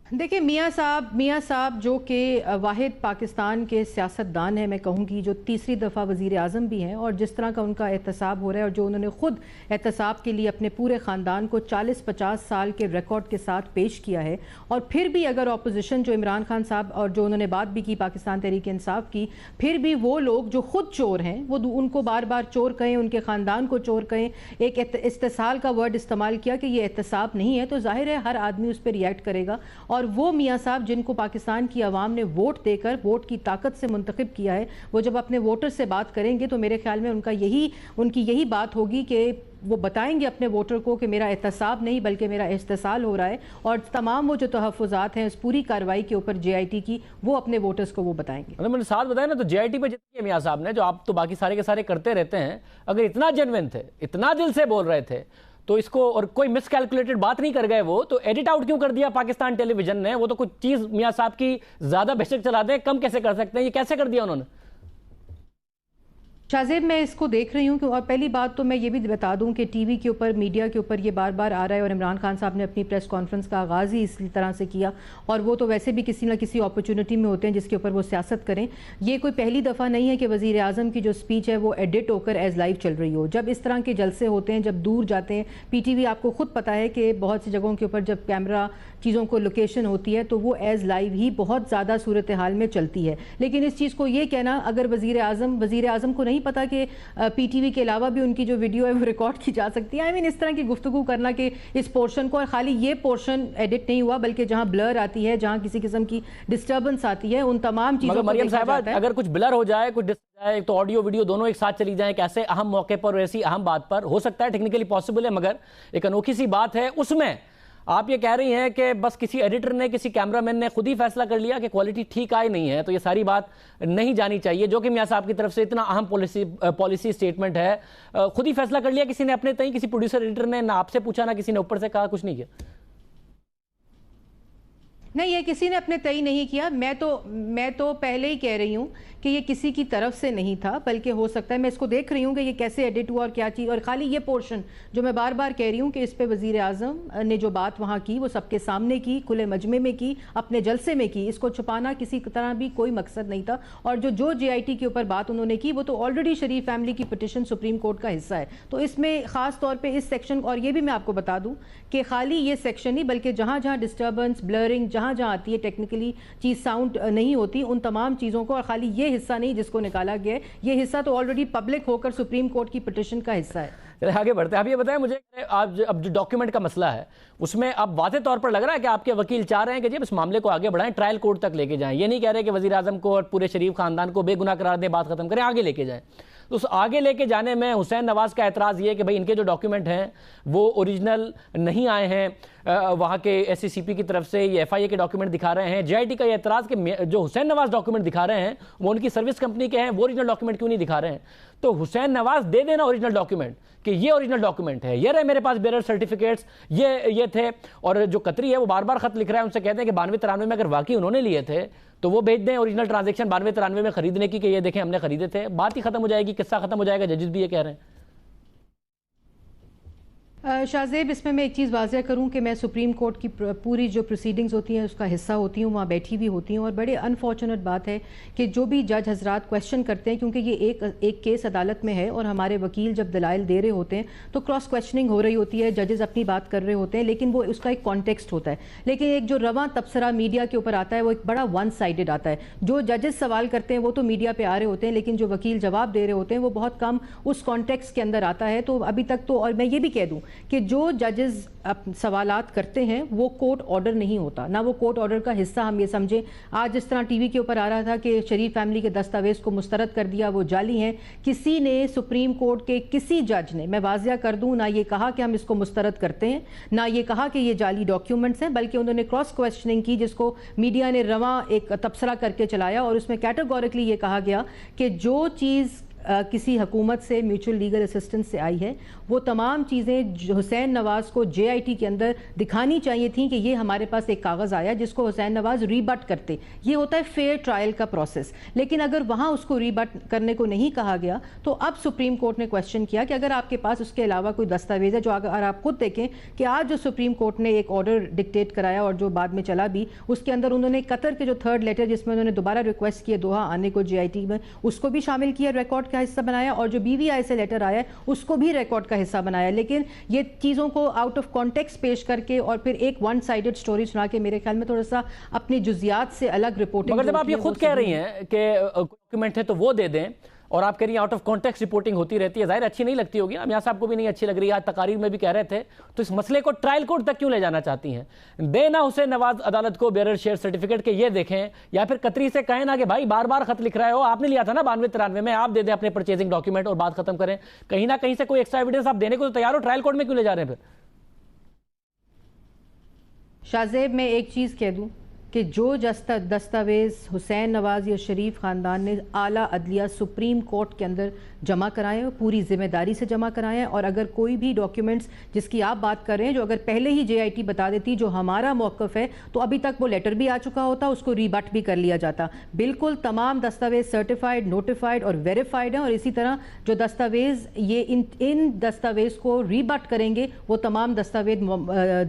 S5: देखिए मियां साहब जो कि वाहिद पाकिस्तान के सियासतदान हैं, मैं कहूँगी जो तीसरी दफ़ा वज़ीर आज़म भी हैं, और जिस तरह का उनका एहतसाब हो रहा है और जो उन्होंने ख़ुद एहतसाब के लिए अपने पूरे ख़ानदान को 40-50 साल के रिकॉर्ड के साथ पेश किया है। और फिर भी अगर अपोजिशन जो इमरान खान साहब और जो उन्होंने बात भी की पाकिस्तान तहरीक इंसाफ की, फिर भी वो लोग जो ख़ुद चोर हैं वो उनको बार बार चोर कहें, उनके ख़ानदान को चोर कहें, एक इस्तेसाल का वर्ड इस्तेमाल किया कि ये एहतसाब नहीं है, तो जाहिर है हर आदमी उस पर रिएक्ट करेगा। और वो मियां साहब जिनको पाकिस्तान की आवाम ने वोट देकर वोट की ताकत से मुंतखब किया है, वो जब अपने वोटर से बात करेंगे तो मेरे ख्याल में उनकी यही बात होगी कि वो बताएंगे अपने वोटर को कि मेरा एहतसाब नहीं बल्कि मेरा इस्तेसाल हो रहा है। और तमाम वो जो तहफ़्फ़ुज़ात हैं उस पूरी कार्रवाई के ऊपर जेआईटी की, वो अपने वोटर्स को वो बताएंगे।
S1: मैंने साथ बताया ना, तो जेआईटी पे जितने मियां साहब ने, जो आप तो बाकी सारे के सारे करते रहते हैं, अगर इतना जेन्युइन थे, इतना दिल से बोल रहे थे, तो इसको और कोई मिसकैलकुलेटेड बात नहीं कर गए वो, तो एडिट आउट क्यों कर दिया पाकिस्तान टेलीविजन ने? वो तो कुछ चीज मियां साहब की ज्यादा बेशक चला दें, कम कैसे कर सकते हैं? ये कैसे कर दिया उन्होंने?
S5: शाहजेब मैं इसको देख रही हूँ कि, और पहली बात तो मैं ये भी बता दूँ कि टीवी के ऊपर, मीडिया के ऊपर ये बार बार आ रहा है, और इमरान खान साहब ने अपनी प्रेस कॉन्फ्रेंस का आगाज़ ही इसी तरह से किया, और वो तो वैसे भी किसी ना किसी अपॉर्चुनिटी में होते हैं जिसके ऊपर वो सियासत करें। ये कोई पहली दफ़ा नहीं है कि वज़ीर आज़म की जो स्पीच है वो एडिट होकर एज लाइव चल रही हो। जब इस तरह के जलसे होते हैं, जब दूर जाते हैं, पीटीवी आपको खुद पता है कि बहुत सी जगहों के ऊपर जब कैमरा चीज़ों को लोकेशन होती है तो वो एज लाइव ही बहुत ज़्यादा सूरत हाल में चलती है। लेकिन इस चीज़ को ये कहना, अगर वज़ीर आज़म को नहीं पता कि पीटीवी के अलावा भी उनकी जो वीडियो है वो रिकॉर्ड की जा सकती है, आई मीन इस तरह की गुफ्तगू करना कि इस पोर्शन को, और खाली ये पोर्शन एडिट नहीं हुआ बल्कि जहां ब्लर आती है, जहां किसी किस्म की डिस्टर्बेंस आती है, उन तमाम चीज़ों को
S1: मरियम साहिबा, अगर कुछ ब्लर हो जाए, कुछ जाए, तो ऑडियो वीडियो दोनों एक साथ चली जाए, कैसे अहम मौके पर और ऐसी अहम बात पर हो सकता है, टेक्निकली पॉसिबल है, मगर एक अनोखी सी बात है उसमें आप ये कह रही हैं कि बस किसी एडिटर ने, किसी कैमरामैन ने खुद ही फैसला कर लिया कि क्वालिटी ठीक आई नहीं है, तो ये सारी बात नहीं जानी चाहिए, जो कि मियां साहब की तरफ से इतना अहम पॉलिसी स्टेटमेंट है। खुद ही फैसला कर लिया किसी ने अपने तय, किसी प्रोड्यूसर एडिटर ने ना आपसे पूछा, ना किसी ने ऊपर से कहा, कुछ नहीं किया?
S8: नहीं, ये किसी ने अपने तय नहीं किया। मैं तो पहले ही कह रही हूँ कि ये किसी की तरफ से नहीं था, बल्कि हो सकता है, मैं इसको देख रही हूँ कि ये कैसे एडिट हुआ और क्या चीज़, और खाली ये पोर्शन जो मैं बार बार कह रही हूँ कि इस पे वज़ीर आज़म ने जो बात वहाँ की वो सबके सामने की, खुले मजमे में की, अपने जलसे में की, इसको छुपाना किसी तरह भी कोई मकसद नहीं था। और जो JIT के ऊपर बात उन्होंने की वो तो ऑलरेडी शरीफ फैमिली की पिटिशन सुप्रीम कोर्ट का हिस्सा है, तो इसमें ख़ास तौर पर इस सेक्शन, और ये भी मैं आपको बता दूँ कि खाली ये सेक्शन ही, बल्कि जहाँ जहाँ डिस्टर्बेंस, ब्लरिंग जहाँ जहाँ आती है, टेक्निकली चीज़ साउंड नहीं होती, उन तमाम चीज़ों को, और खाली ये हिस्सा नहीं जिसको निकाला गया है, ये हिस्सा तो ऑलरेडी पब्लिक होकर सुप्रीम कोर्ट की पिटिशन का हिस्सा है।
S1: चलिए आगे बढ़ते हैं। आप ये बताएं मुझे, आज अब जो डॉक्यूमेंट का मसला है उसमें अब वाज़े तौर पर लग रहा है कि आपके वकील चाह रहे हैं कि जी इस मामले को आगे बढ़ाएं, ट्रायल कोर्ट तक लेके जाएं। ये नहीं कह रहे कि वज़ीर आज़म को और पूरे शरीफ खानदान को बेगुनाह करार दें, बात खत्म करें, आगे लेके जाएं। तो उस आगे लेके जाने में हुसैन नवाज का एतराज़ ये है कि भाई इनके जो डॉक्यूमेंट हैं वो ओरिजिनल नहीं आए हैं, वहाँ के SCCP की तरफ से ये FIA के डॉक्यूमेंट दिखा रहे हैं। JIT का ये एतराज़ कि जो हुसैन नवाज डॉक्यूमेंट दिखा रहे हैं वो उनकी सर्विस कंपनी के हैं, वो ओरिजिनल डॉक्यूमेंट क्यों नहीं दिखा रहे हैं? तो हुसैन नवाज दे देना ओरिजिनल डॉक्यूमेंट कि ये ओरिजिनल डॉक्यूमेंट है, ये रहे मेरे पास बेरर सर्टिफिकेट्स, ये थे। और जो कतरी है वो बार बार खत लिख रहा है, उनसे कहते हैं कि 92-93 में अगर वाकई उन्होंने लिए थे तो वो भेज दें ओरिजिनल ट्रांजैक्शन 92-93 में खरीदने की, कि ये देखें हमने खरीदे थे, बात ही खत्म हो जाएगी, किस्सा खत्म हो जाएगा। जजेस भी ये कह रहे हैं।
S8: शाहजेब, इसमें मैं एक चीज़ वाज़ह करूं कि मैं सुप्रीम कोर्ट की पूरी जो प्रोसीडिंग्स होती हैं उसका हिस्सा होती हूं, वहाँ बैठी भी होती हूं, और बड़े अनफॉर्चुनेट बात है कि जो भी जज हजरात क्वेश्चन करते हैं, क्योंकि ये एक केस अदालत में है और हमारे वकील जब दलाइल दे रहे होते हैं तो क्रॉस क्वेश्चनिंग हो रही होती है, जजेस अपनी बात कर रहे होते हैं, लेकिन वो उसका एक कॉन्टेक्स्ट होता है। लेकिन एक जो रवां तबसरा मीडिया के ऊपर आता है वो एक बड़ा वन साइडेड आता है। जो जजेस सवाल करते हैं वो तो मीडिया पर आ रहे होते हैं, लेकिन जो वकील जवाब दे रहे होते हैं वो बहुत कम उस कॉन्टेक्स्ट के अंदर आता है। तो अभी तक तो, और मैं ये भी कह दूँ कि जो जजेस सवालात करते हैं वो कोर्ट ऑर्डर नहीं होता, ना वो कोर्ट ऑर्डर का हिस्सा हम ये समझें। आज जिस तरह टीवी के ऊपर आ रहा था कि शरीफ फैमिली के दस्तावेज को मुस्तरद कर दिया, वो जाली हैं। किसी ने, सुप्रीम कोर्ट के किसी जज ने, मैं वाजिया कर दूं, ना ये कहा कि हम इसको मुस्तरद करते हैं, ना ये कहा कि ये जाली डॉक्यूमेंट्स हैं, बल्कि उन्होंने क्रॉस क्वेश्चनिंग की जिसको मीडिया ने रवां एक तबसरा करके चलाया, और उसमें कैटेगोरिकली ये कहा गया कि जो चीज़ किसी हुकूमत से म्यूचुअल लीगल असिस्टेंस से आई है वो तमाम चीज़ें हुसैन नवाज़ को JIT के अंदर दिखानी चाहिए थी कि ये हमारे पास एक कागज़ आया जिसको हुसैन नवाज़ रीबट करते। ये होता है फेयर ट्रायल का प्रोसेस। लेकिन अगर वहाँ उसको रीबट करने को नहीं कहा गया तो अब सुप्रीम कोर्ट ने क्वेश्चन किया कि अगर आपके पास उसके अलावा कोई दस्तावेज है, जो अगर आप खुद देखें कि आज जो सुप्रीम कोर्ट ने एक ऑर्डर डिक्टेट कराया और जो बाद में चला भी, उसके अंदर उन्होंने कतर के जो थर्ड लेटर जिसमें उन्होंने दोबारा रिक्वेस्ट किया दोहा आने को JIT में, उसको भी शामिल किया, रिकॉर्ड का हिस्सा बनाया, और जो BVI से लेटर आया उसको भी रिकॉर्ड का हिस्सा बनाया। लेकिन ये चीज़ों को आउट ऑफ कॉन्टेक्स्ट पेश करके और फिर एक वन साइडेड स्टोरी सुना के मेरे ख्याल में थोड़ा सा अपनी जुजियात से अलग रिपोर्टिंग।
S1: मगर जब आप ये खुद कह रही हैं कि डॉक्यूमेंट है तो वो दे दें, और आप कह रही हैं आउट ऑफ कॉन्टेक्स्ट रिपोर्टिंग होती रहती है, जाहिर अच्छी नहीं लगती होगी, मियां साहब को भी नहीं अच्छी लग रही है, आज तकारीर में भी कह रहे थे, तो इस मसले को ट्रायल कोर्ट तक क्यों ले जाना चाहती हैं? देना हुसैन नवाज अदालत को बेरर शेयर सर्टिफिकेट के ये देखें, या फिर कतरी से कहें ना कि भाई बार बार खत लिख रहे हो, आपने लिया था ना 92-93 में, आप दे दें अपने परचेजिंग डॉक्यूमेंट और बात खत्म करें। कहीं ना कहीं से कोई एक्स्ट्रा एविडेंस आप देने को तो तैयार हो, ट्रायल कोर्ट में क्यों ले जा रहे हैं फिर?
S8: शाहजेब, मैं एक चीज़ कह दूँ कि जो दस्तावेज़ हुसैन नवाज़ या शरीफ ख़ानदान ने आला अदलिया सुप्रीम कोर्ट के अंदर जमा कराए हैं, पूरी ज़िम्मेदारी से जमा कराए हैं, और अगर कोई भी डॉक्यूमेंट्स जिसकी आप बात कर रहे हैं जो अगर पहले ही JIT बता देती जो हमारा मौक़िफ़ है तो अभी तक वो लेटर भी आ चुका होता, उसको रीबट भी कर लिया जाता। बिल्कुल तमाम दस्तावेज़ सर्टिफाइड, नोटिफाइड और वेरीफाइड हैं, और इसी तरह जो दस्तावेज़ ये इन दस्तावेज़ को रीबट करेंगे वो तमाम दस्तावेज़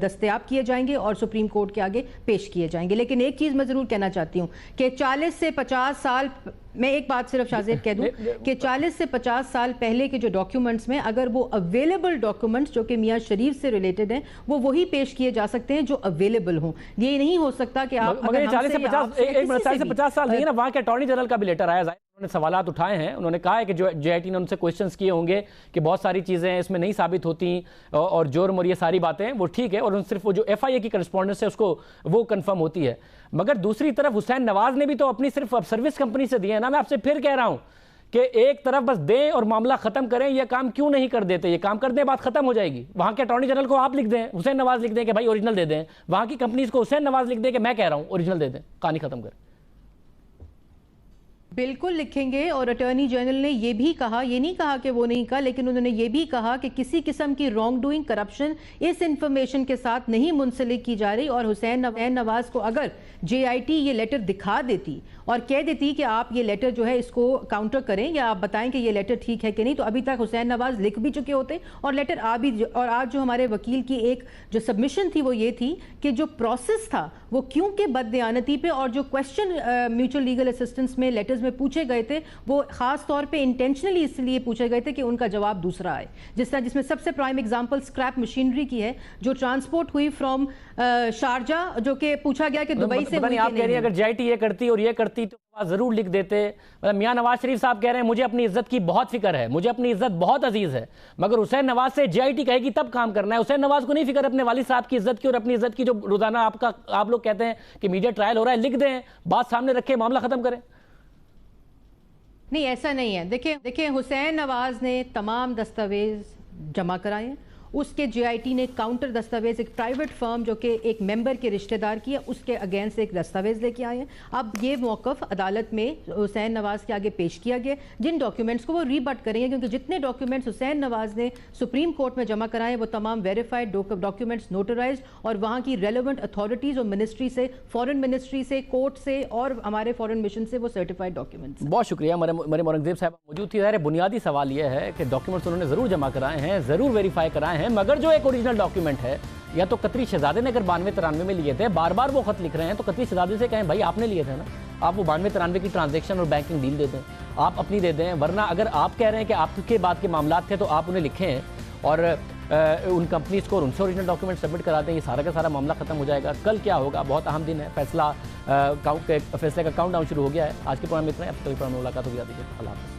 S8: दस्तयाब किए जाएंगे और सुप्रीम कोर्ट के आगे पेश किए जाएंगे। लेकिन एक चीज़ मैं ज़रूर कहना चाहती हूँ कि 40 से 50 साल, मैं एक बात सिर्फ शाहजेब कह दूं कि 40 से 50 साल पहले के जो डॉक्यूमेंट्स में अगर वो अवेलेबल डॉक्यूमेंट्स जो कि मियां शरीफ से रिलेटेड हैं वो वही पेश किए जा सकते हैं जो अवेलेबल हों। ये नहीं हो सकता कि आप
S1: मगर 40 से 50 साल नहीं है ना, वहाँ के अटॉर्नी जनरल का भी लेटर आया, उन्होंने सवालात उठाए हैं, उन्होंने कहा है कि जो JIT ने उनसे क्वेश्चंस किए होंगे कि बहुत सारी चीज़ें इसमें नहीं साबित होती और जुर्म और ये सारी बातें वो ठीक है, और सिर्फ वो जो FIA की करस्पॉन्डेंस है उसको वो कंफर्म होती है। मगर दूसरी तरफ हुसैन नवाज ने भी तो अपनी सिर्फ सर्विस कंपनी से दी है ना। मैं आपसे फिर कह रहा हूँ कि एक तरफ बस दें और मामला खत्म करें, यह काम क्यों नहीं कर देते? ये काम कर दें, बात खत्म हो जाएगी। वहां के अटॉर्नी जनरल को आप लिख दें, हुसैन नवाज लिख दें कि भाई ओरिजिनल दे दें, वहां की कंपनीज को हुसैन नवाज लिख दें कि मैं कह रहा हूं ओरिजिनल दे दें, कहानी खत्म करें।
S8: बिल्कुल लिखेंगे। और अटॉर्नी जनरल ने यह भी कहा, ये नहीं कहा कि वो नहीं कहा, लेकिन उन्होंने ये भी कहा कि किसी किस्म की रॉन्ग डूइंग, करप्शन इस इंफॉर्मेशन के साथ नहीं मुंसलिक की जा रही। और हुसैन नवाज को अगर JIT ये लेटर दिखा देती और कह देती कि आप ये लेटर जो है इसको काउंटर करें या आप बताएं कि ये लेटर ठीक है कि नहीं, तो अभी तक हुसैन नवाज लिख भी चुके होते और लेटर आ भी। और आज जो हमारे वकील की एक जो सबमिशन थी वो ये थी कि जो प्रोसेस था वो क्योंकि बददयानती पे और जो क्वेश्चन म्यूचुअल लीगल असिस्टेंस में लेटर्स में पूछे गए थे वो खास तौर पे इंटेंशनली इसलिए पूछे गए थे कि उनका जवाब दूसरा आए। जिसमें सबसे प्राइम एग्जांपल स्क्रैप मशीनरी की है जो ट्रांसपोर्ट हुई फ्रॉम शारजा, जो कि पूछा गया कि दुबई से।
S1: आप कह रही है अगर JIT ये करती और ये करती तो जरूर लिख देते। मतलब मियां नवाज शरीफ साहब कह रहे हैं मुझे अपनी इज्जत की बहुत फिक्र है, मुझे अपनी इज्जत बहुत अजीज है, मगर हुसैन नवाज से JIT कहेगी तब काम करना है। हुसैन नवाज को नहीं फिक्र अपने वालिद साहब की इज्जत की और अपनी इज्जत की, जो रोजाना आप लोग कहते हैं कि मीडिया ट्रायल हो रहा है, लिख दें, बात सामने रखें, मामला खत्म करें।
S8: नहीं, ऐसा नहीं है। देखिए हुसैन नवाज ने तमाम दस्तावेज जमा कराए हैं, उसके JIT ने काउंटर दस्तावेज एक प्राइवेट फर्म जो कि एक मेंबर के रिश्तेदार की है उसके अगेंस्ट एक दस्तावेज लेके आए हैं। अब ये मौकफ अदालत में हुसैन नवाज के आगे पेश किया गया, जिन डॉक्यूमेंट्स को वो रीबट करेंगे, क्योंकि जितने डॉक्यूमेंट्स हुसैन नवाज ने सुप्रीम कोर्ट में जमा कराए वो तमाम वेरीफाइड डॉक्यूमेंट्स, नोटराइज्ड, और वहाँ की रेलिवेंट अथॉरिटीज और मिनिस्ट्री से, फॉरेन मिनिस्ट्री से, कोर्ट से और हमारे फॉरेन मिशन से वो सर्टिफाइड डॉक्यूमेंट्स।
S1: बहुत शुक्रिया। मरियम औरंगजेब साहब मौजूद थी। बुनियादी सवाल यह है कि डॉक्यूमेंट्स उन्होंने जरूर जमा कराए हैं, जरूर वेरीफाई कराए हैं, मगर जो एक ओरिजिनल डॉक्यूमेंट है या तो कतरी शहजादे ने अगर 92-93 में लिए थे, बार बार वो खत लिख रहे हैं, तो कतरी शहजादे से कहें भाई आपने लिए थे ना, आप वो 92-93 की ट्रांजैक्शन और बैंकिंग डील दे दें, आप अपनी दे दें। वरना अगर आप कह रहे हैं कि आपके बाद के मामला थे तो आप उन्हें लिखें और उन कंपनीज को उनसे ओरिजिनल डॉक्यूमेंट सबमिट करा दें, ये सारा का सारा मामला खत्म हो जाएगा। कल क्या होगा, बहुत अहम दिन है, फैसले का काउंटडाउन शुरू हो गया है। आज के प्रोग्राम में इतना है, अब कल प्रोग्राम में मुलाकात होगी। अल्लाह हाफ़िज़।